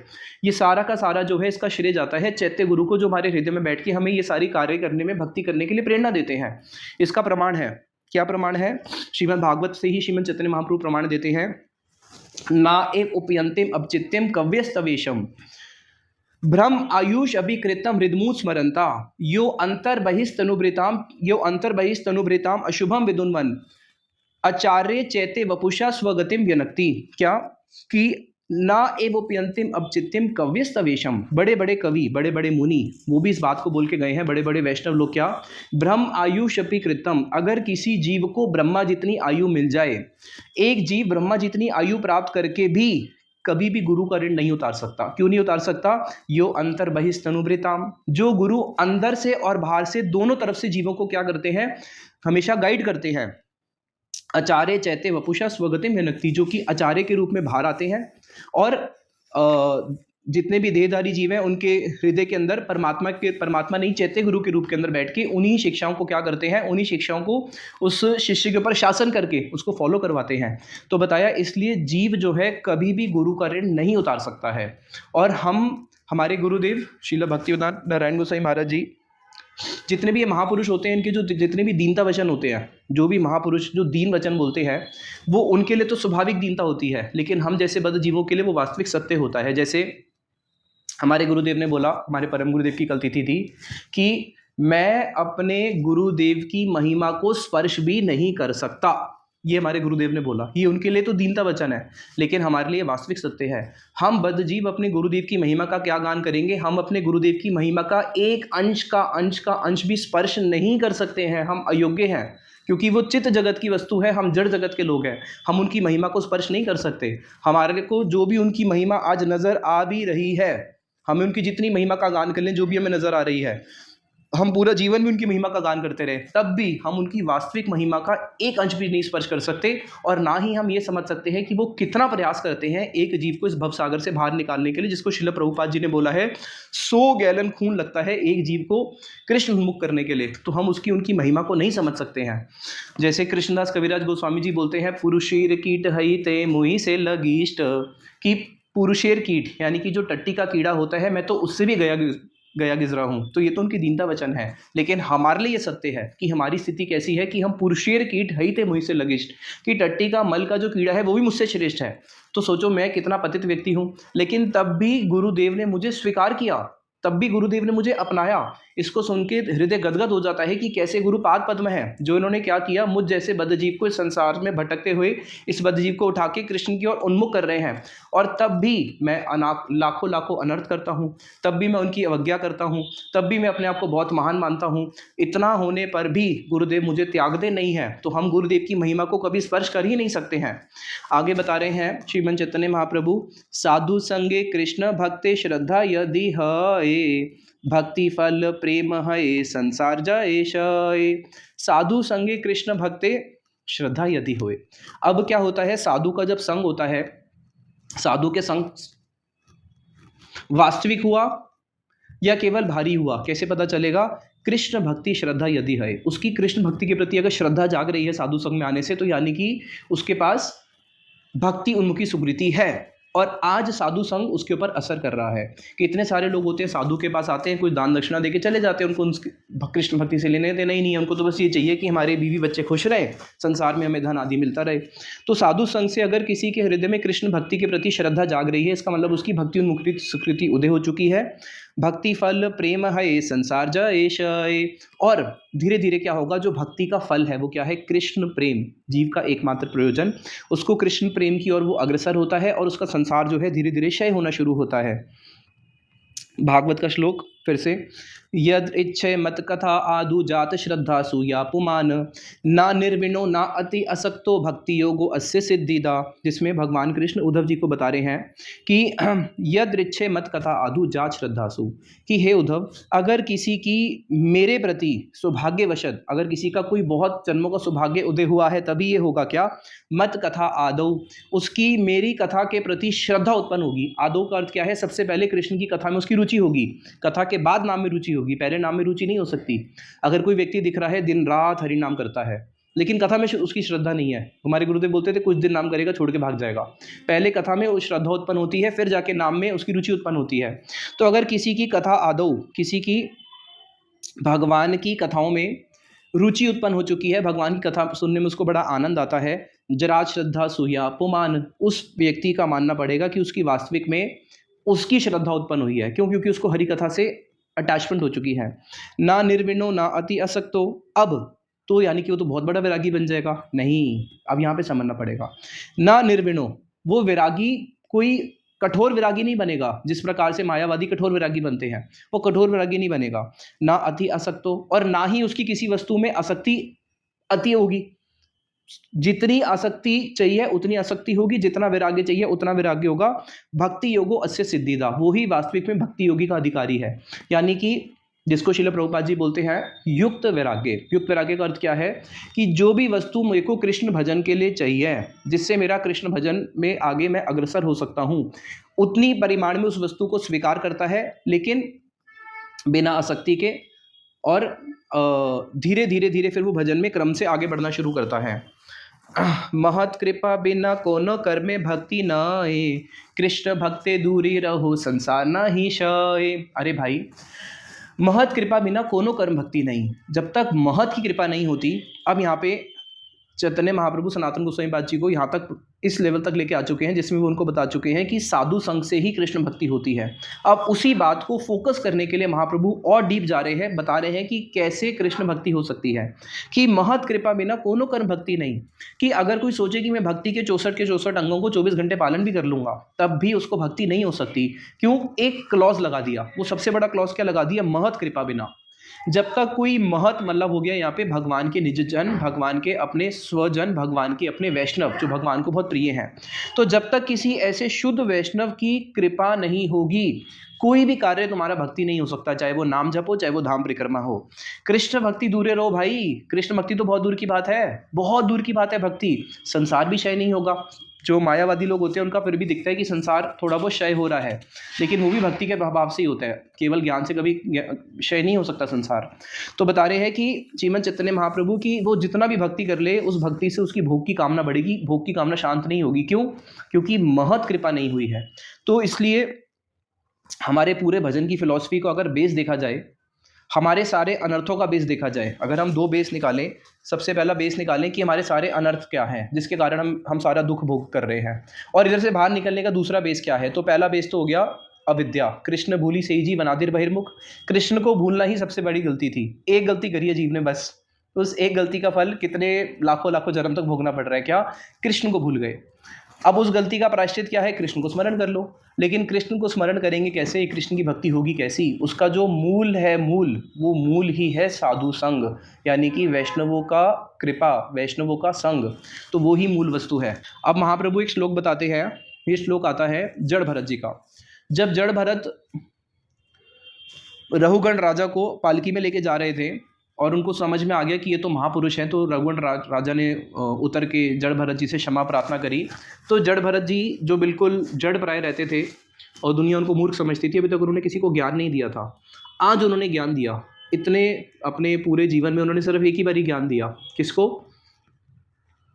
ये सारा का सारा जो है इसका श्रेय जाता है चैत्य गुरु को, जो हमारे हृदय में बैठ के हमें ये सारी कार्य करने में, भक्ति करने के लिए प्रेरणा देते हैं। इसका प्रमाण है, क्या प्रमाण है, श्रीमद् भागवत से ही श्रीमद् चैतन्य महाप्रभु प्रमाण देते हैं, ना एव उपयंतिम अपचित्यम कव्यस्तवेशम भ्रम आयुष अभिकृतम हृदमूत स्मरंता यो अंतर्बहिस्तनुभृताम अशुभम विदुन्वन आचार्य चैते वपुषा स्वगतिम व्यनक्ति। क्या, कि ना एवोप्यंतिम अपचित्यम कव्यस्तवेशम, बड़े बड़े कवि, बड़े बड़े मुनि, वो भी इस बात को बोल के गए हैं, बड़े बड़े वैष्णव लोग, क्या, ब्रह्म आयुष अपिकृतम, अगर किसी जीव को ब्रह्मा जितनी आयु मिल जाए, एक जीव ब्रह्मा जितनी आयु प्राप्त करके भी कभी भी गुरु का ऋण नहीं उतार सकता। क्यों नहीं उतार सकता, यो अंतर बहिस्तनुभृताम, जो गुरु अंदर से और बाहर से दोनों तरफ से जीवों को क्या करते हैं, हमेशा गाइड करते हैं। आचार्य चैत्य वपुषा स्वगतिम व्यनक्ति, जो कि आचार्य के रूप में बाहर आते हैं और जितने भी देहधारी जीव हैं उनके हृदय के अंदर परमात्मा नहीं, चैत्य गुरु के रूप के अंदर बैठ के उन्हीं शिक्षाओं को क्या करते हैं, उन्हीं शिक्षाओं को उस शिष्य के ऊपर शासन करके उसको फॉलो करवाते हैं। तो बताया, इसलिए जीव जो है कभी भी गुरु का ऋण नहीं उतार सकता है। और हमारे गुरुदेव श्रील भक्तिवेदांत नारायण गोसाई महाराज जी, जितने भी ये महापुरुष होते हैं, इनके जो जितने भी दीनता वचन होते हैं, जो भी महापुरुष जो दीन वचन बोलते हैं, वो उनके लिए तो स्वाभाविक दीनता होती है, लेकिन हम जैसे बद्ध जीवों के लिए वो वास्तविक सत्य होता है। जैसे हमारे गुरुदेव ने बोला, हमारे परम गुरुदेव की कल तिथि थी, कि मैं अपने गुरुदेव की महिमा को स्पर्श भी नहीं कर सकता, ये हमारे गुरुदेव ने बोला। ये उनके लिए तो दीनता वचन है, लेकिन हमारे लिए वास्तविक सत्य है। हम बद्ध जीव अपने गुरुदेव की महिमा का क्या गान करेंगे, हम अपने गुरुदेव की महिमा का एक अंश का अंश भी स्पर्श नहीं कर सकते हैं, हम अयोग्य हैं, क्योंकि वो चित्त जगत की वस्तु है, हम जड़ जगत के लोग हैं, हम उनकी महिमा को स्पर्श नहीं कर सकते। हमारे को जो भी उनकी महिमा आज नजर आ भी रही है, हमें उनकी जितनी महिमा का गान कर लें, जो भी हमें नज़र आ रही है, हम पूरा जीवन भी उनकी महिमा का गान करते रहे, तब भी हम उनकी वास्तविक महिमा का एक अंश भी नहीं स्पर्श कर सकते, और ना ही हम ये समझ सकते हैं कि वो कितना प्रयास करते हैं एक जीव को इस भवसागर से बाहर निकालने के लिए, जिसको श्रील प्रभुपाद जी ने बोला है 100 गैलन खून लगता है एक जीव को कृष्ण उन्मुख करने के लिए। तो हम उनकी महिमा को नहीं समझ सकते हैं। जैसे कृष्णदास कविराज गोस्वामी जी बोलते हैं, पुरुषेर कीट हई ते मुहि से लगीष्ट, कि पुरुषेर कीट यानी कि जो टट्टी का कीड़ा होता है, मैं तो उससे भी गया गुजरा हूँ। तो ये तो उनकी दीनता वचन है, लेकिन हमारे लिए ये सत्य है कि हमारी स्थिति कैसी है कि हम पुरुषेर कीट हई थे मुझसे लगिष्ट, कि टट्टी का मल का जो कीड़ा है वो भी मुझसे श्रेष्ठ है। तो सोचो मैं कितना पतित व्यक्ति हूँ, लेकिन तब भी गुरुदेव ने मुझे स्वीकार किया, तब भी गुरुदेव ने मुझे अपनाया। इसको सुन के हृदय गदगद हो जाता है कि कैसे गुरु पाद पद्म है, जो इन्होंने क्या किया, मुझ जैसे बद्धजीव को इस संसार में भटकते हुए इस बद्धजीव को उठा के कृष्ण की ओर उन्मुख कर रहे हैं। और तब भी मैं लाखों लाखों अनर्थ करता हूँ, तब भी मैं उनकी अवज्ञा करता हूँ, तब भी मैं अपने आप को बहुत महान मानता हूँ। इतना होने पर भी गुरुदेव मुझे त्यागते नहीं है, तो हम गुरुदेव की महिमा को कभी स्पर्श कर ही नहीं सकते हैं। आगे बता रहे हैं श्रीमन चैतन्य महाप्रभु, साधु संगे कृष्ण भक्ते श्रद्धा यदि है, भक्ति फल प्रेम है संसार जय शय। साधु संगे कृष्ण भक्ते श्रद्धा यदि होए। अब क्या होता है, साधु का जब संग होता है, साधु के संग वास्तविक हुआ या केवल भारी हुआ, कैसे पता चलेगा? कृष्ण भक्ति श्रद्धा यदि है, उसकी कृष्ण भक्ति के प्रति अगर श्रद्धा जाग रही है साधु संग में आने से, तो यानी कि उसके पास भक्ति उन्मुखी सुकृति है, और आज साधु संग उसके ऊपर असर कर रहा है। कितने सारे लोग होते हैं साधु के पास आते हैं, कुछ दान दक्षिणा देके चले जाते हैं, उनको कृष्ण भक्ति से लेने देना ही नहीं है, उनको तो बस ये चाहिए कि हमारे बीवी बच्चे खुश रहे, संसार में हमें धन आदि मिलता रहे। तो साधु संग से अगर किसी के हृदय में कृष्ण भक्ति के प्रति श्रद्धा जाग रही है, इसका मतलब उसकी भक्ति उन्मुखी सुकृति उदय हो चुकी है। भक्ति फल प्रेम है संसार जय शय। और धीरे धीरे क्या होगा, जो भक्ति का फल है वो क्या है? कृष्ण प्रेम, जीव का एकमात्र प्रयोजन। उसको कृष्ण प्रेम की ओर वो अग्रसर होता है, और उसका संसार जो है धीरे धीरे क्षय होना शुरू होता है। भागवत का श्लोक फिर से, यद इच्छे मत कथा आदु जात श्रद्धा सूया पुमान, ना निर्विणो ना अति असक्तो भक्ति योगो अस्य सिद्धिदा। जिसमें भगवान कृष्ण उद्धव जी को बता रहे हैं कि यद इच्छे मत कथा आदु जात श्रद्धासु, कि हे उद्धव, अगर किसी की मेरे प्रति सौभाग्यवशत, अगर किसी का कोई बहुत जन्मों का सौभाग्य उदय हुआ है, तभी ये होगा क्या? मत कथा आदौ, उसकी मेरी कथा के प्रति श्रद्धा उत्पन्न होगी। आदौ का अर्थ क्या है? सबसे पहले कृष्ण की कथा में उसकी रुचि होगी, कथा के बाद नाम में रुचि होगी, पहले नाम में रुचि नहीं हो सकती। अगर कोई व्यक्ति दिख रहा है दिन रात हरि नाम करता है, लेकिन कथा में उसकी श्रद्धा नहीं है, हमारे गुरुदेव बोलते थे कुछ दिन नाम करेगा छोड़ के भाग जाएगा। पहले कथा में वो श्रद्धा उत्पन्न होती है, फिर जाके नाम में उसकी रुचि उत्पन्न होती है। तो अगर किसी की कथा आदौ, किसी की भगवान की कथाओं में रुचि उत्पन्न हो चुकी है, भगवान की कथा सुनने में उसको बड़ा आनंद आता है, जरा श्रद्धा सूया पुमान, उस व्यक्ति का मानना पड़ेगा कि उसकी वास्तविक में उसकी श्रद्धा उत्पन्न हुई है। क्यों? क्योंकि उसको हरि कथा से अटैचमेंट हो चुकी है। ना निर्विणो ना अति असक्तो, अब तो यानी कि वो तो बहुत बड़ा वैरागी बन जाएगा? नहीं, अब यहाँ पे समझना पड़ेगा। ना निर्विणो, वो वैरागी कोई कठोर वैरागी नहीं बनेगा, जिस प्रकार से मायावादी कठोर वैरागी बनते हैं, वो कठोर वैरागी नहीं बनेगा। ना अति असक्तो, और ना ही उसकी किसी वस्तु में आसक्ति अति होगी। जितनी आसक्ति चाहिए उतनी आसक्ति होगी, जितना वैराग्य चाहिए उतना वैराग्य होगा। भक्ति योगो अस्य सिद्धिदा, वो ही वास्तविक में भक्ति योगी का अधिकारी है। यानी कि जिसको श्रील प्रभुपाद जी बोलते हैं युक्त वैराग्य। युक्त वैराग्य का अर्थ क्या है? कि जो भी वस्तु मेरे को कृष्ण भजन के लिए चाहिए, जिससे मेरा कृष्ण भजन में आगे मैं अग्रसर हो सकता हूँ, उतनी परिमाण में उस वस्तु को स्वीकार करता है, लेकिन बिना आसक्ति के, और धीरे धीरे धीरे फिर वो भजन में क्रम से आगे बढ़ना शुरू करता है। महत कृपा बिना कोनो कर में भक्ति नाए, कृष्ण भक्ते दूरी रहो संसार नहीं शय। अरे भाई, महत कृपा बिना कोनो कर्म भक्ति नहीं। जब तक महत की कृपा नहीं होती, अब यहाँ पे चैतन्य महाप्रभु सनातन गोस्वामी पाद जी को यहाँ तक इस लेवल तक लेके आ चुके हैं, जिसमें वो उनको बता चुके हैं कि साधु संग से ही कृष्ण भक्ति होती है। अब उसी बात को फोकस करने के लिए महाप्रभु और डीप जा रहे हैं, बता रहे हैं कि कैसे कृष्ण भक्ति हो सकती है। कि महत कृपा बिना कोनो कर्म भक्ति नहीं, कि अगर कोई सोचे कि मैं भक्ति के 64 अंगों को 24 घंटे पालन भी कर लूंगा, तब भी उसको भक्ति नहीं हो सकती। क्यों? एक क्लॉज लगा दिया, वो सबसे बड़ा क्लॉज क्या लगा दिया? महत कृपा बिना। जब तक कोई महत मतलब हो गया यहाँ पे भगवान के निज जन, भगवान के अपने स्वजन, भगवान के अपने वैष्णव जो भगवान को बहुत प्रिय हैं, तो जब तक किसी ऐसे शुद्ध वैष्णव की कृपा नहीं होगी, कोई भी कार्य तुम्हारा भक्ति नहीं हो सकता, चाहे वो नाम जप हो, चाहे वो धाम परिक्रमा हो। कृष्ण भक्ति दूरे रहो भाई, कृष्ण भक्ति तो बहुत दूर की बात है, बहुत दूर की बात है भक्ति। संसार भी क्षय नहीं होगा, जो मायावादी लोग होते हैं उनका फिर भी दिखता है कि संसार थोड़ा बहुत क्षय हो रहा है, लेकिन वो भी भक्ति के प्रभाव से ही होता है, केवल ज्ञान से कभी क्षय नहीं हो सकता संसार। तो बता रहे हैं कि श्रीमद् चैतन्य महाप्रभु की वो जितना भी भक्ति कर ले, उस भक्ति से उसकी भोग की कामना बढ़ेगी, भोग की कामना शांत नहीं होगी। क्यों? क्योंकि महत कृपा नहीं हुई है। तो इसलिए हमारे पूरे भजन की फिलॉसफी को अगर बेस देखा जाए, हमारे सारे अनर्थों का बेस देखा जाए, अगर हम दो बेस निकालें, सबसे पहला बेस निकालें कि हमारे सारे अनर्थ क्या हैं जिसके कारण हम सारा दुख भोग कर रहे हैं, और इधर से बाहर निकलने का दूसरा बेस क्या है। तो पहला बेस तो हो गया अविद्या, कृष्ण भूली सही जी वनादिर बहिर्मुख। कृष्ण को भूलना ही सबसे बड़ी गलती थी, एक गलती करी है जीव ने बस, उस एक गलती का फल कितने लाखों लाखों जन्म तक भोगना पड़ रहा है, क्या? कृष्ण को भूल गए। अब उस गलती का प्रायश्चित क्या है? कृष्ण को स्मरण कर लो। लेकिन कृष्ण को स्मरण करेंगे कैसे? कृष्ण की भक्ति होगी कैसी? उसका जो मूल है, वो मूल ही है साधु संग, यानी कि वैष्णवों का कृपा, वैष्णवों का संग, तो वो ही मूल वस्तु है। अब महाप्रभु एक श्लोक बताते हैं, ये श्लोक आता है जड़ भरत जी का। जब जड़ भरत रघुगण राजा को पालकी में लेके जा रहे थे और उनको समझ में आ गया कि ये तो महापुरुष हैं, तो रघुगण राजा ने उतर के जड़ भरत जी से क्षमा प्रार्थना करी। तो जड़ भरत जी जो बिल्कुल जड़ प्राय रहते थे और दुनिया उनको मूर्ख समझती थी, अभी तक उन्होंने किसी को ज्ञान नहीं दिया था, आज उन्होंने ज्ञान दिया। इतने अपने पूरे जीवन में उन्होंने सिर्फ एक ही बार ही ज्ञान दिया। किसको?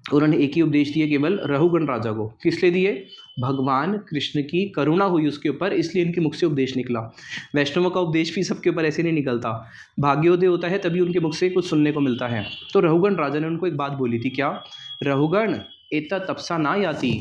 उन्होंने एक ही उपदेश दिए केवल रघुगण राजा को। किस लिए दिए? भगवान कृष्ण की करुणा हुई उसके ऊपर, इसलिए इनके मुख से उपदेश निकला। वैष्णवों का उपदेश भी सबके ऊपर ऐसे नहीं निकलता, भाग्योदय होता है तभी उनके मुख से कुछ सुनने को मिलता है। तो रघुगण राजा ने उनको एक बात बोली थी, क्या? रघुगण एता तपसा ना याति,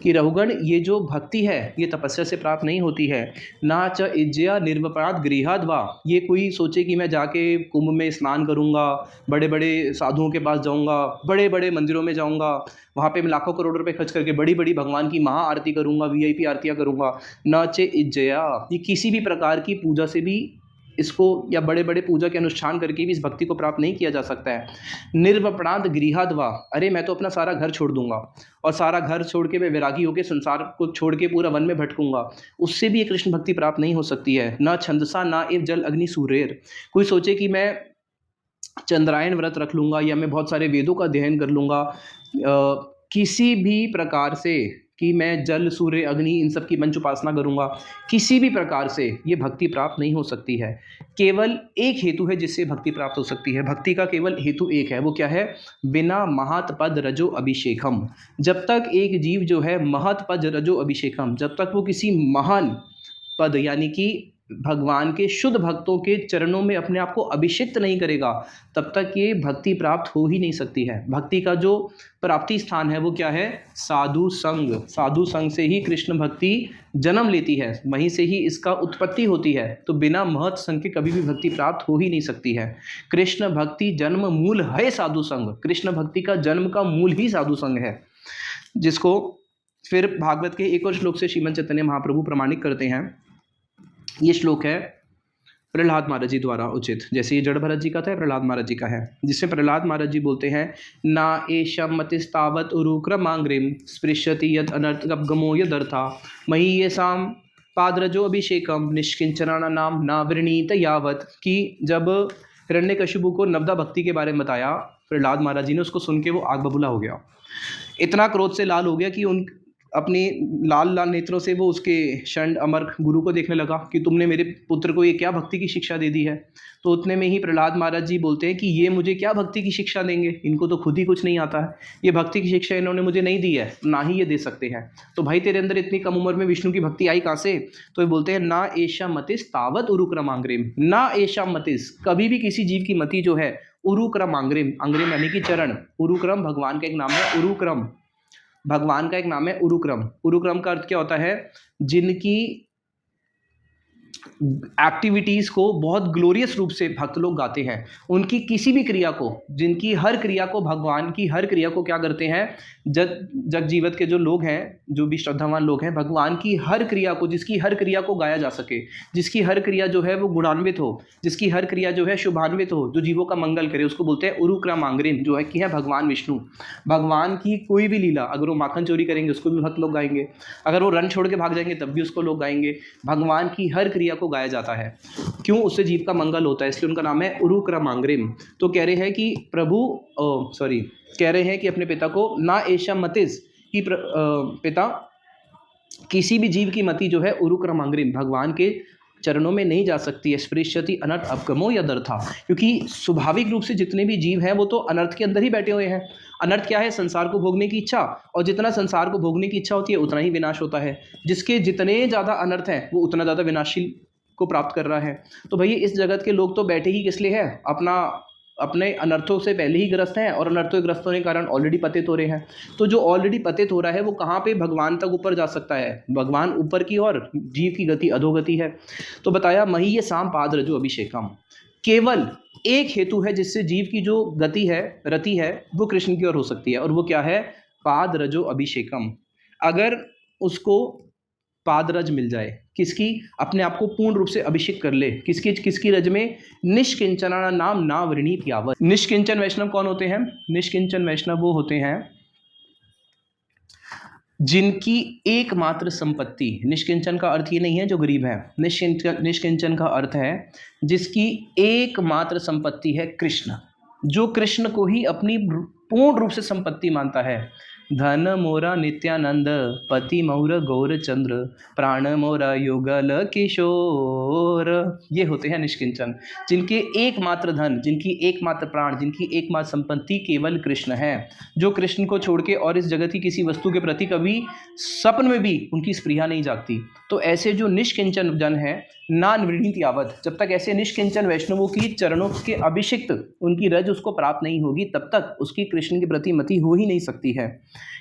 कि रघुगण ये जो भक्ति है ये तपस्या से प्राप्त नहीं होती है। ना च इज्जया निर्वपराध गृहाद वा, ये कोई सोचे कि मैं जाके कुंभ में स्नान करूँगा, बड़े बड़े साधुओं के पास जाऊँगा, बड़े बड़े मंदिरों में जाऊँगा, वहाँ पे मैं लाखों करोड़ रुपए खर्च करके बड़ी बड़ी भगवान की महा आरती करूँगा, वीआईपी आरतियाँ करूँगा। न चे इज्जया, ये किसी भी प्रकार की पूजा से भी इसको, या बड़े बड़े पूजा के अनुष्ठान करके भी इस भक्ति को प्राप्त नहीं किया जा सकता है। निर्वपणाद गृहाद्वा, अरे मैं तो अपना सारा घर छोड़ दूंगा और सारा घर छोड़ के मैं वैरागी होकर संसार को छोड़ के पूरा वन में भटकूंगा, उससे भी ये कृष्ण भक्ति प्राप्त नहीं हो सकती है। न छंदसा ना एव जल अग्नि सूर्यर, कोई सोचे कि मैं चंद्रायन व्रत रख लूँगा या मैं बहुत सारे वेदों का अध्ययन कर लूँगा, किसी भी प्रकार से कि मैं जल सूर्य अग्नि इन सब की मंच उपासना करूँगा, किसी भी प्रकार से ये भक्ति प्राप्त नहीं हो सकती है। केवल एक हेतु है जिससे भक्ति प्राप्त हो सकती है, भक्ति का केवल हेतु एक है, वो क्या है? बिना महात्पद रजो अभिषेकम। जब तक एक जीव जो है महत्पद रजो अभिषेकम, जब तक वो किसी महान पद यानी कि भगवान के शुद्ध भक्तों के चरणों में अपने आप को अभिषिक्त नहीं करेगा, तब तक ये भक्ति प्राप्त हो ही नहीं सकती है। भक्ति का जो प्राप्ति स्थान है वो क्या है? साधु संग। साधु संग से ही कृष्ण भक्ति जन्म लेती है, वहीं से ही इसका उत्पत्ति होती है। तो बिना महत संग के कभी भी भक्ति प्राप्त हो ही नहीं सकती है। कृष्ण भक्ति जन्म मूल है साधु संग, कृष्ण भक्ति का जन्म का मूल ही साधु संग है, जिसको फिर भागवत के एक और श्लोक से श्रीमद् चैतन्य महाप्रभु प्रमाणित करते हैं। ये श्लोक है प्रहलाद महाराज जी द्वारा उचित, जैसे ये जड़ भरत जी का था, प्रहलाद महाराज जी का है, जिसमें प्रहलाद महाराज जी बोलते हैं, ना एषम मतिस्तावत उरुक्रमांग्रिम स्पृश्यति यद अनर्थगमो यदर्था मही ये साम पादरजो अभिषेकम निष्किंचना नाम ना वृणीत यावत। कि जब हिरण्यकशिपु को नवदा भक्ति के बारे में बताया प्रहलाद महाराज जी ने, उसको सुन के वो आग बबूला हो गया, इतना क्रोध से लाल हो गया कि उन अपनी लाल लाल नेत्रों से वो उसके षंड अमर गुरु को देखने लगा कि तुमने मेरे पुत्र को ये क्या भक्ति की शिक्षा दे दी है। तो उतने में ही प्रहलाद महाराज जी बोलते हैं कि ये मुझे क्या भक्ति की शिक्षा देंगे, इनको तो खुद ही कुछ नहीं आता है, ये भक्ति की शिक्षा इन्होंने मुझे नहीं दी है, ना ही ये दे सकते हैं। तो भाई तेरे अंदर इतनी कम उम्र में विष्णु की भक्ति आई कहाँ से? तो ये बोलते हैं, ना एशा मतिस तावत उरुक्रमांग्रिम, ना एशा मतिस, कभी भी किसी जीव की मति जो है उरुक्रमांग्रिम, अंग्रिम यानी कि चरण, उरुक्रम भगवान का एक नाम है, उरुक्रम भगवान का एक नाम है, उरुक्रम। उरुक्रम का अर्थ क्या होता है? जिनकी एक्टिविटीज़ को बहुत ग्लोरियस रूप से भक्त लोग गाते हैं। उनकी किसी भी क्रिया को, जिनकी हर क्रिया को, भगवान की हर क्रिया को क्या करते हैं, जगजीवत के जो लोग हैं, जो भी श्रद्धावान लोग हैं, भगवान की हर क्रिया को, जिसकी हर क्रिया को गाया जा सके, जिसकी हर क्रिया जो है वो गुणान्वित हो, जिसकी हर क्रिया जो है शुभान्वित हो, जो जीवों का मंगल करे, उसको बोलते हैं उरुक्रमांग्रिम, जो है कि है भगवान विष्णु। भगवान की कोई भी लीला, अगर वो माखन चोरी करेंगे उसको भी भक्त लोग गाएंगे, अगर वो रन छोड़ के भाग जाएंगे तब भी उसको लोग गाएंगे। भगवान की हर क्रिया को गाया जाता है। क्यों? उससे जीव का मंगल होता है, इसलिए उनका नाम है उरुक्रमांग्रिम। तो कह रहे हैं कि कह रहे हैं कि अपने पिता को ना ऐशा मतिज कि पिता किसी भी जीव की मति जो है उरुक्रमांग्रिम, भगवान के चरणों में नहीं जा सकती है। स्पृश्यति अनर्थ अपगमो यदर्था, क्योंकि स्वाभाविक रूप से जितने भी जीव हैं वो तो अनर्थ के अंदर ही बैठे हुए हैं। अनर्थ क्या है? संसार को भोगने की इच्छा, और जितना संसार को भोगने की इच्छा होती है उतना ही विनाश होता है। जिसके जितने ज़्यादा अनर्थ हैं वो उतना ज़्यादा विनाशील को प्राप्त कर रहा है। तो भैया इस जगत के लोग तो बैठे ही किस लिए हैं? अपने अनर्थों से पहले ही ग्रस्त हैं, और अनर्थों के ग्रस्त होने के कारण ऑलरेडी पतित हो रहे हैं। तो जो ऑलरेडी पतित हो रहा है वो कहाँ पे भगवान तक ऊपर जा सकता है? भगवान ऊपर की ओर, जीव की गति अधोगति है। तो बताया मही ये साम पाद रजो अभिषेकम, केवल एक हेतु है जिससे जीव की जो गति है, रति है, वो कृष्ण की ओर हो सकती है, और वो क्या है? पाद रजो अभिषेकम। अगर उसको पादरज मिल जाए, किसकी? अपने आप को पूर्ण रूप से अभिषेक कर ले, किसकी रज में? निष्किंचना नाम ना वृणीत यावत। निष्किंचन वैष्णव कौन होते हैं? निष्किंचन वैष्णव वो होते हैं जिनकी एकमात्र संपत्ति, निष्किंचन का अर्थ ये नहीं है जो गरीब है, निष्किंचन का अर्थ है जिसकी एकमात्र संपत्ति है कृष्ण, जो कृष्ण को ही अपनी पूर्ण रूप से संपत्ति मानता है। धन मोरा नित्यानंद, पति मोर गौरचंद्र, प्राण मोरा युगल किशोर, ये होते हैं निष्किंचन, जिनके एकमात्र धन, जिनकी एकमात्र प्राण, जिनकी एकमात्र संपत्ति केवल कृष्ण है, जो कृष्ण को छोड़ के और इस जगत की किसी वस्तु के प्रति कभी स्वप्न में भी उनकी स्पृहा नहीं जागती। तो ऐसे जो निष्किंचन जन है, ना निवृणीत यावत, जब तक ऐसे निष्किंचन वैष्णवों की चरणों के अभिषिक्त उनकी रज उसको प्राप्त नहीं होगी, तब तक उसकी कृष्ण के प्रति मति हो ही नहीं सकती है।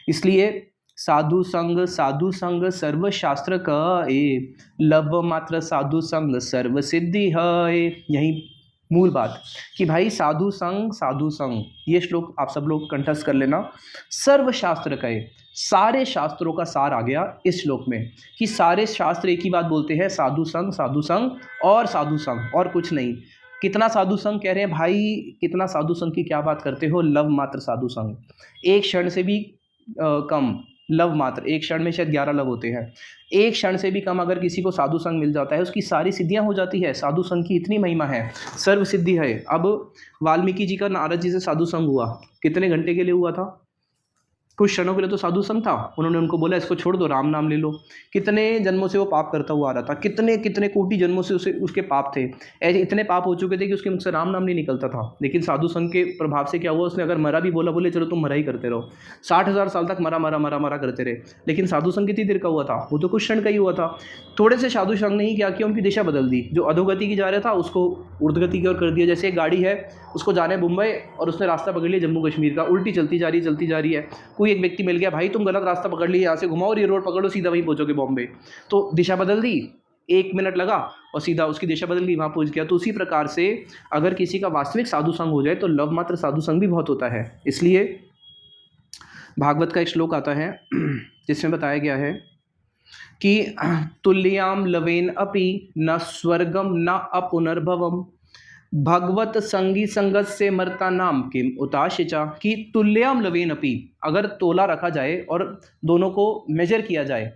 इसलिए साधु संग सर्व शास्त्र का ए, लव मात्र साधु संग सर्व सिद्धि है। यही मूल बात कि भाई साधु संग, ये श्लोक आप सब लोग कंठस्थ कर लेना। सर्व शास्त्र कहे, सारे शास्त्रों का सार आ गया इस श्लोक में, कि सारे शास्त्र एक ही बात बोलते हैं, साधु संग और साधु संग, और कुछ नहीं। कितना साधु संग कह रहे हैं भाई? कितना साधु संग की क्या बात करते हो? लव मात्र साधु संग, एक क्षण से भी कम, लव मात्र, एक क्षण में शायद 11 लव होते हैं, एक क्षण से भी कम अगर किसी को साधु संग मिल जाता है उसकी सारी सिद्धियां हो जाती है। साधु संग की इतनी महिमा है, सर्व सिद्धि है। अब वाल्मीकि जी का नारद जी से साधु संग हुआ, कितने घंटे के लिए हुआ था? कुछ क्षणों के लिए तो साधु संग था। उन्होंने उनको बोला इसको छोड़ दो, राम नाम ले लो। कितने जन्मों से वो पाप करता हुआ आ रहा था, कितने कितने कोटि जन्मों से उसके पाप थे, ऐसे इतने पाप हो चुके थे कि उसके मुख से राम नाम नहीं निकलता था। लेकिन साधु संग के प्रभाव से क्या हुआ, उसने अगर मरा भी बोला, बोले चलो तुम मरा ही करते रहो। 60,000 साल तक मरा करते रहे। लेकिन साधु संग कितनी देर का हुआ था? वो तो कुछ क्षण का ही हुआ था। थोड़े से साधु संग ने ही क्या किया, उनकी दिशा बदल दी। जो अधोगति की जा रहा था उसको ऊर्ध्वगति की ओर कर दिया। जैसे एक गाड़ी है, उसको जाना है मुंबई और उसने रास्ता पकड़ लिया जम्मू कश्मीर का, उल्टी चलती जा रही है। कोई एक व्यक्ति मिल गया, भाई तुम गलत रास्ता पकड़ लिए, यहाँ से घुमाओ और ये रोड पकड़ो, सीधा वहीं पहुँचोगे बॉम्बे। तो दिशा बदल दी, 1 मिनट लगा और सीधा उसकी दिशा बदल गई, वहाँ पहुँच गया। तो उसी प्रकार से अगर किसी का वास्तविक साधु संग हो जाए तो लव मात्र साधु संग भी बहुत होता है। इसलिए भागवत का एक श्लोक आता है जिसमें बताया गया है कि तुल्याम लवेन अपि न स्वर्गम न अपुनर्भवम, भगवत संगी संगत से मरता नाम किम उताशिचा, कि तुल्याम लवेन अपि, अगर तोला रखा जाए और दोनों को मेजर किया जाए,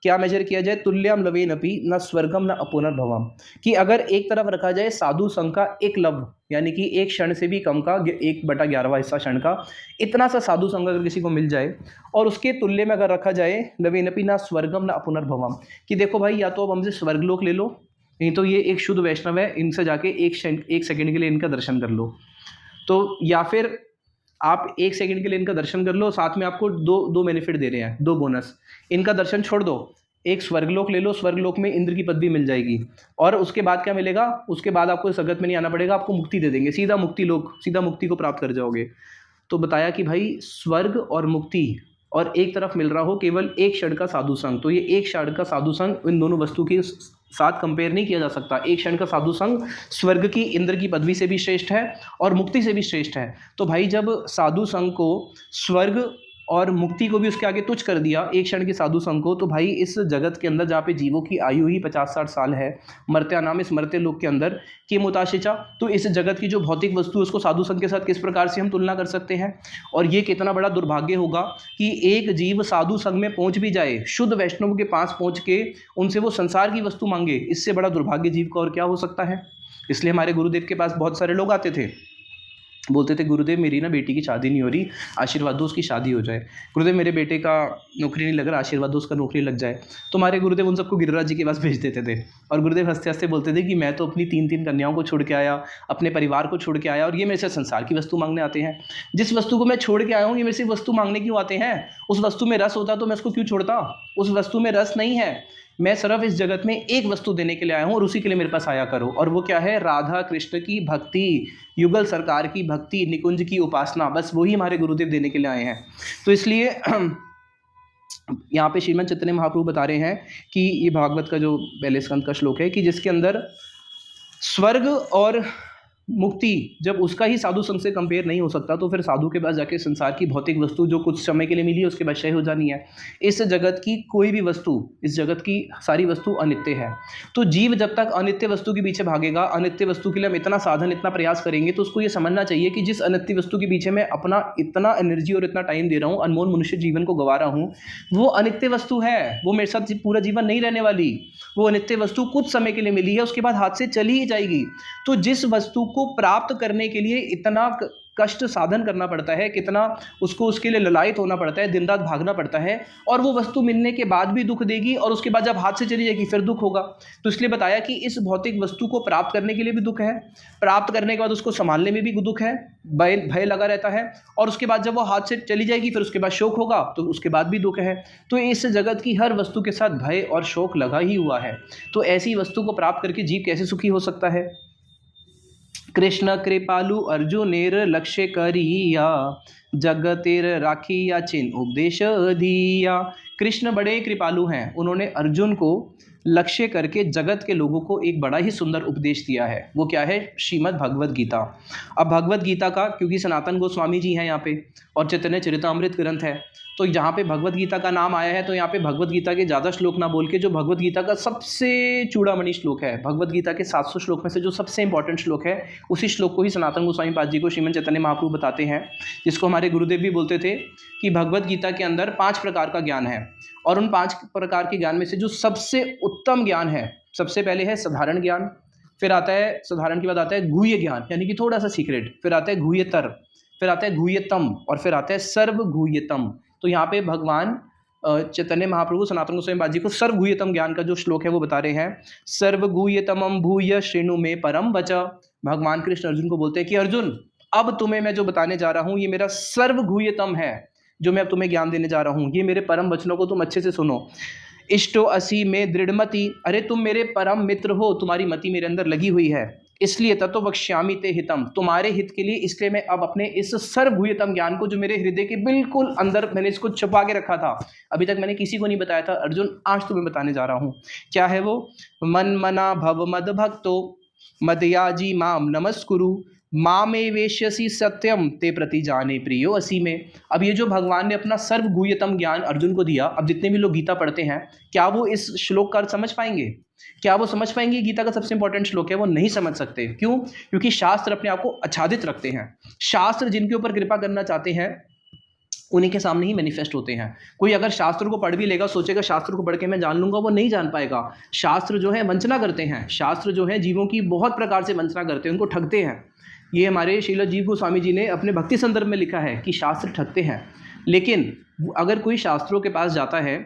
क्या मेजर किया जाए? तुल्याम लवेन अपि न स्वर्गम न अपुनर्भवम, कि अगर एक तरफ रखा जाए साधु संग का एक लव, यानी कि एक क्षण से भी कम का 1/11वां हिस्सा क्षण का, इतना सा साधु संग अगर किसी को मिल जाए, और उसके तुल्य में अगर रखा जाए लवेन अपि न स्वर्गम न अपुनर्भवम, कि देखो भाई या तो अब हमसे स्वर्गलोक ले लो, नहीं तो ये एक शुद्ध वैष्णव है, इनसे जाके एक सेकंड के लिए इनका दर्शन कर लो। तो या फिर आप 1 सेकंड के लिए इनका दर्शन कर लो, साथ में आपको दो बेनिफिट दे रहे हैं, 2 बोनस। इनका दर्शन छोड़ दो, एक स्वर्गलोक ले लो, स्वर्गलोक में इंद्र की पदवी मिल जाएगी, और उसके बाद क्या मिलेगा? उसके बाद आपको जगत में नहीं आना पड़ेगा, आपको मुक्ति दे देंगे, सीधा मुक्ति को प्राप्त कर जाओगे। तो बताया कि भाई स्वर्ग और मुक्ति और एक तरफ मिल रहा हो केवल एक क्षण का साधु संग, तो ये एक क्षण का साधु संग इन दोनों वस्तु की साथ कंपेयर नहीं किया जा सकता। एक क्षण का साधु संग स्वर्ग की, इंद्र की पदवी से भी श्रेष्ठ है और मुक्ति से भी श्रेष्ठ है। तो भाई जब साधु संग को, स्वर्ग और मुक्ति को भी उसके आगे तुच्छ कर दिया एक क्षण के साधु संग को, तो भाई इस जगत के अंदर जहाँ पे जीवों की आयु ही 50-60 साल है, मर्त्या नाम इस मर्त्य लोक के अंदर के मुताशिचा, तो इस जगत की जो भौतिक वस्तु है उसको साधु संग के साथ किस प्रकार से हम तुलना कर सकते हैं। और ये कितना बड़ा दुर्भाग्य होगा कि एक जीव साधु संग में पहुंच भी जाए, शुद्ध वैष्णव के पास पहुंच के उनसे वो संसार की वस्तु मांगे, इससे बड़ा दुर्भाग्य जीव का और क्या हो सकता है। इसलिए हमारे गुरुदेव के पास बहुत सारे लोग आते थे, बोलते थे गुरुदेव मेरी ना बेटी की शादी नहीं हो रही, आशीर्वाद दो उसकी शादी हो जाए। गुरुदेव मेरे बेटे का नौकरी नहीं लग रहा, आशीर्वाद दो उसका नौकरी लग जाए। तो हमारे गुरुदेव उन सबको गिरिराज जी के पास भेज देते थे और गुरुदेव हंसते हंसते बोलते थे कि मैं तो अपनी 3-3 कन्याओं को छोड़ के आया, अपने परिवार को छोड़ के आया, और ये मेरे से संसार की वस्तु मांगने आते हैं। जिस वस्तु को मैं छोड़ के आया हूँ ये मेरे से वस्तु मांगने क्यों आते हैं। उस वस्तु में रस होता तो मैं उसको क्यों छोड़ता। उस वस्तु में रस नहीं है, मैं सिर्फ इस जगत में एक वस्तु देने के लिए आया हूँ और उसी के लिए मेरे पास आया करो। और वो क्या है, राधा कृष्ण की भक्ति, युगल सरकार की भक्ति, निकुंज की उपासना, बस वही हमारे गुरुदेव देने के लिए आए हैं। तो इसलिए यहाँ पे श्रीमद चैतन्य महाप्रभु बता रहे हैं कि ये भागवत का जो पहले स्कंद का श्लोक है कि जिसके अंदर स्वर्ग और मुक्ति जब उसका ही साधु संग से कंपेयर नहीं हो सकता, तो फिर साधु के पास जाके संसार की भौतिक वस्तु जो कुछ समय के लिए मिली है उसके बाद क्षय हो जानी है। इस जगत की कोई भी वस्तु, इस जगत की सारी वस्तु अनित्य है। तो जीव जब तक अनित्य वस्तु के पीछे भागेगा, अनित्य वस्तु के लिए हम इतना साधन, इतना प्रयास करेंगे, तो उसको ये समझना चाहिए कि जिस अनित्य वस्तु के पीछे मैं अपना इतना एनर्जी और इतना टाइम दे रहा हूँ, अनमोल मनुष्य जीवन को गंवा रहा हूँ, वो अनित्य वस्तु है, वो मेरे साथ पूरा जीवन नहीं रहने वाली। वो अनित्य वस्तु कुछ समय के लिए मिली है, उसके बाद हाथ से चली ही जाएगी। तो जिस वस्तु को प्राप्त करने के लिए इतना कष्ट साधन करना पड़ता है, कितना उसको उसके लिए ललायत होना पड़ता है, दिन रात भागना पड़ता है, और वो वस्तु मिलने के बाद भी दुख देगी और उसके बाद जब हाथ से चली जाएगी फिर दुख होगा। तो इसलिए बताया कि इस भौतिक वस्तु को प्राप्त करने के लिए भी दुख है, प्राप्त करने के बाद उसको संभालने में भी दुख है, भय लगा रहता है, और उसके बाद जब वो हाथ से चली जाएगी फिर उसके बाद शोक होगा, तो उसके बाद भी दुख है। तो इस जगत की हर वस्तु के साथ भय और शोक लगा ही हुआ है। तो ऐसी वस्तु को प्राप्त करके जीव कैसे सुखी हो सकता है। कृष्ण कृपालु अर्जुनेर लक्ष्य करिया, जगतेर राखिया चिन्ह उपदेश दिया। कृष्ण बड़े कृपालु हैं, उन्होंने अर्जुन को लक्ष्य करके जगत के लोगों को एक बड़ा ही सुंदर उपदेश दिया है। वो क्या है, श्रीमद् भगवद गीता। अब भगवद गीता का, क्योंकि सनातन गोस्वामी जी हैं यहाँ पे और चैतन्य चरितामृत ग्रंथ है, तो जहाँ पे भगवद गीता का नाम आया है तो यहाँ पे भगवद गीता के ज़्यादा श्लोक ना बोल के जो भगवद गीता का सबसे चूड़ामणि श्लोक है, भगवद गीता के 700 श्लोक में से जो सबसे इंपॉर्टेंट श्लोक है, उसी श्लोक को ही सनातन गोस्वामी पाद जी को श्रीमद् चैतन्य महाप्रभु बताते हैं, जिसको हमारे गुरुदेव भी बोलते थे कि भगवद गीता के अंदर 5 प्रकार का ज्ञान है, और उन 5 प्रकार के ज्ञान में से जो सबसे उत्तम ज्ञान है, सबसे पहले है साधारण ज्ञान, फिर आता है साधारण के बाद आता है गुह्य ज्ञान, यानी कि थोड़ा सा सीक्रेट, फिर आता है गुह्यतर, फिर आता है गुह्यतम, और फिर आता है सर्व गुह्यतम। तो यहाँ पे भगवान चैतन्य महाप्रभु सनातन गोस्वामी पाद जी को सर्व गुह्यतम ज्ञान का जो श्लोक है वो बता रहे हैं। सर्व गुह्यतमं भूय श्रेणु में परम वचा। भगवान कृष्ण अर्जुन को बोलते हैं कि अर्जुन, अब तुम्हें मैं जो बताने जा रहा हूँ ये मेरा सर्व गुह्यतम है, जो मैं अब तुम्हें ज्ञान देने जा रहा हूँ, ये मेरे परम वचनों को तुम अच्छे से सुनो। इष्टो असी में दृढ़मति, अरे तुम मेरे परम मित्र हो, तुम्हारी मति मेरे अंदर लगी हुई है, इसलिए ततो वक्ष्यामि ते हितम, तुम्हारे हित के लिए इसलिए मैं अब अपने इस सर्वभूयतम ज्ञान को, जो मेरे हृदय के बिल्कुल अंदर मैंने इसको छुपा के रखा था, अभी तक मैंने किसी को नहीं बताया था, अर्जुन आज तुम्हें बताने जा रहा हूँ। क्या है वो, मन मना भव मद भक्तो मदयाजी माम नमस्कुरु, मामे वेश्यसी सत्यम ते प्रति जाने प्रियो असी में। अब ये जो भगवान ने अपना सर्वगुह्यतम ज्ञान अर्जुन को दिया, अब जितने भी लोग गीता पढ़ते हैं, क्या वो इस श्लोक का अर्थ समझ पाएंगे? क्या वो समझ पाएंगे? गीता का सबसे इंपॉर्टेंट श्लोक है, वो नहीं समझ सकते। क्यों? क्योंकि शास्त्र अपने आप को आच्छादित रखते हैं। शास्त्र जिनके ऊपर कृपा करना चाहते हैं उन्हीं के सामने ही मैनिफेस्ट होते हैं। कोई अगर शास्त्र को पढ़ भी लेगा, सोचेगा शास्त्र को पढ़ के मैं जान लूंगा, वो नहीं जान पाएगा। शास्त्र जो है वंचना करते हैं, शास्त्र जो है जीवों की बहुत प्रकार से वंचना करते हैं, उनको ठगते हैं। ये हमारे श्रील जीव गोस्वामी जी ने अपने भक्ति संदर्भ में लिखा है कि शास्त्र ठगते हैं। लेकिन अगर कोई शास्त्रों के पास जाता है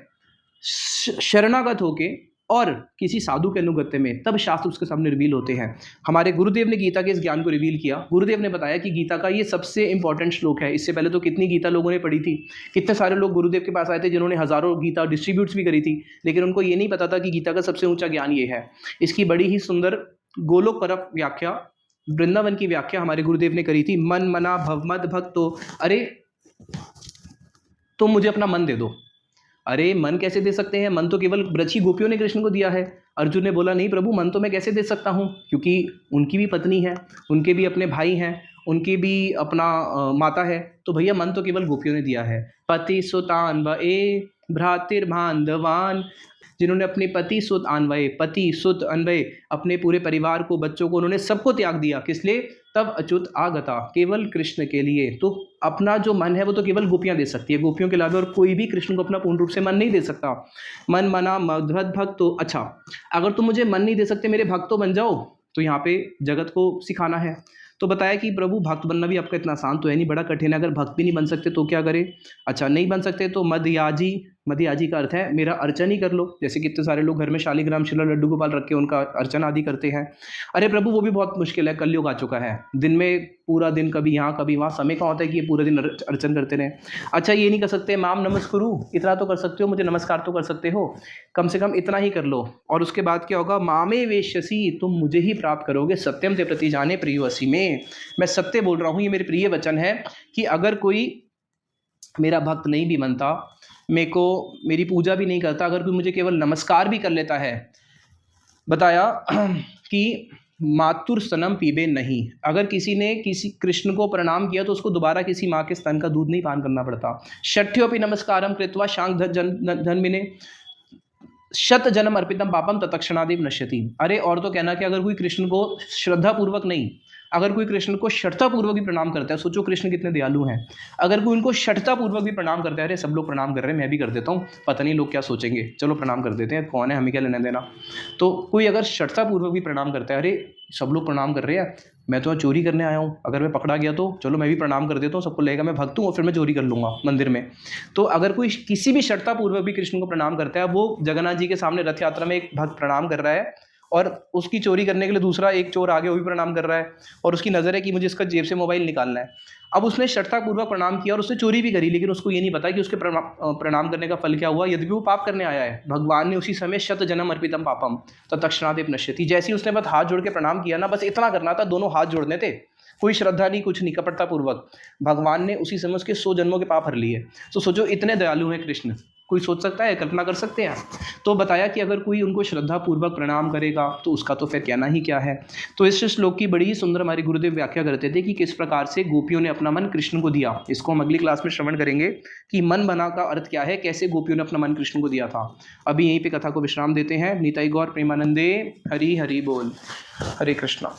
शरणागत होके और किसी साधु के अनुगत्य में, तब शास्त्र उसके सामने रिवील होते हैं। हमारे गुरुदेव ने गीता के इस ज्ञान को रिवील किया। गुरुदेव ने बताया कि गीता का ये सबसे इंपॉर्टेंट श्लोक है। इससे पहले तो कितनी गीता लोगों ने पढ़ी थी, कितने सारे लोग गुरुदेव के पास आए थे जिन्होंने हजारों गीता डिस्ट्रीब्यूट्स भी करी थी, लेकिन उनको ये नहीं पता था कि गीता का सबसे ऊंचा ज्ञान ये है। इसकी बड़ी ही सुंदर गोलोक परक व्याख्या, वृंदावन की व्याख्या हमारे गुरुदेव ने करी थी। मन मना भव मद भक्तो, अरे तुम मुझे अपना मन दे दो। अरे मन कैसे दे सकते हैं, मन तो केवल ब्रज गोपियों ने कृष्ण को दिया है। अर्जुन ने बोला नहीं प्रभु, मन तो मैं कैसे दे सकता हूँ, क्योंकि उनकी भी पत्नी है, उनके भी अपने भाई हैं, उनकी भी अपना माता है, तो भैया मन तो केवल गोपियों ने दिया है। पति सुतान व ए भ्रातिर्बांधवान, जिन्होंने अपने पति सुत अन्वय, पति सुत अन्वय, अपने पूरे परिवार को, बच्चों को, उन्होंने सबको त्याग दिया। किस लिए? तब अच्युत आगता, केवल कृष्ण के लिए। तो अपना जो मन है वो तो केवल गोपियां दे सकती है, गोपियों के अलावा और कोई भी कृष्ण को अपना पूर्ण रूप से मन नहीं दे सकता। मन मना मध्वद भक्तो, अच्छा अगर तुम मुझे मन नहीं दे सकते, मेरे भक्त तो बन जाओ। तो यहाँ पे जगत को सिखाना है। तो बताया कि प्रभु भक्त बनना भी आपका इतना आसान तो है नहीं, बड़ा कठिन है। अगर भक्त भी नहीं बन सकते तो क्या करें? अच्छा नहीं बन सकते तो मदयाजी, मदयाजी का अर्थ है मेरा अर्चन ही कर लो। जैसे कितने सारे लोग घर में शालिग्राम, शिला, लड्डू गोपाल रख के उनका अर्चन आदि करते हैं। अरे प्रभु वो भी बहुत मुश्किल है, कलयुग आ चुका है, दिन में पूरा दिन कभी यहाँ कभी वहाँ, समय कहाँ होता है कि ये पूरा दिन अर्चन करते रहें। अच्छा ये नहीं कर सकते माम नमस्कुरु, इतना तो कर सकते हो, मुझे नमस्कार तो कर सकते हो, कम से कम इतना ही कर लो। और उसके बाद क्या होगा? मामे वेश्यसी, तुम मुझे ही प्राप्त करोगे, सत्यम ते प्रति जाने प्रियसी में, मैं सत्य बोल रहा हूँ, ये मेरे प्रिय वचन है कि अगर कोई मेरा भक्त नहीं भी बनता, मेरे को मेरी पूजा भी नहीं करता, अगर कोई मुझे केवल नमस्कार भी कर लेता है, बताया कि मातुर स्तनम पीबे नहीं, अगर किसी ने किसी कृष्ण को प्रणाम किया तो उसको दोबारा किसी माँ के स्तन का दूध नहीं पान करना पड़ता। षट्योपि नमस्कारम कृत्वा शांग जन्मिने शत जन्म अर्पितम पापम तत्क्षणादेव नश्यति। अरे और तो कहना कि अगर कोई कृष्ण को श्रद्धा पूर्वक नहीं, अगर कोई कृष्ण को शठता पूर्वक भी प्रणाम करता है, सोचो कृष्ण कितने दयालु हैं, अगर कोई उनको शठता पूर्वक भी प्रणाम करता है, अरे सब लोग प्रणाम कर रहे हैं मैं भी कर देता हूँ, पता नहीं लोग क्या सोचेंगे, चलो प्रणाम कर देते हैं, कौन है, हमें क्या लेना देना। तो कोई अगर शठता पूर्वक भी प्रणाम करता है, अरे सब लोग प्रणाम कर रहे हैं, मैं तो चोरी करने आया हूँ, अगर मैं पकड़ा गया तो चलो मैं भी प्रणाम कर देता हूँ, सबको लगेगा मैं भक्त हूँ और फिर मैं चोरी कर लूँगा मंदिर में। तो अगर कोई किसी भी शठता पूर्वक भी कृष्ण को प्रणाम करता है, वो जगन्नाथ जी के सामने रथ यात्रा में एक भक्त प्रणाम कर रहा है और उसकी चोरी करने के लिए दूसरा एक चोर आगे वो भी प्रणाम कर रहा है, और उसकी नज़र है कि मुझे इसका जेब से मोबाइल निकालना है। अब उसने शठता पूर्वक प्रणाम किया और उसने चोरी भी करी, लेकिन उसको ये नहीं पता कि उसके प्रणाम करने का फल क्या हुआ, यदि वो पाप करने आया है, भगवान ने उसी समय शत जन्म अर्पितम पापम तत्क्षणादेव नश्यति, जैसे ही उसने बस हाथ जोड़ के प्रणाम किया ना, बस इतना करना था, दोनों हाथ जोड़ने थे, कोई श्रद्धा नहीं, कुछ नहीं, कपटता पूर्वक, भगवान ने उसी समय उसके 100 जन्मों के पाप हर लिए। तो सोचो इतने दयालु हैं कृष्ण, कोई सोच सकता है, कल्पना कर सकते हैं। तो बताया कि अगर कोई उनको श्रद्धा पूर्वक प्रणाम करेगा तो उसका तो फिर कहना ही क्या है। तो इस श्लोक की बड़ी ही सुंदर हमारे गुरुदेव व्याख्या करते थे कि किस प्रकार से गोपियों ने अपना मन कृष्ण को दिया। इसको हम अगली क्लास में श्रवण करेंगे कि मन बना का अर्थ क्या है, कैसे गोपियों ने अपना मन कृष्ण को दिया था। अभी यहीं पे कथा को विश्राम देते हैं। निताई गौर प्रेमानंदे, हरि हरि बोल, हरे कृष्णा।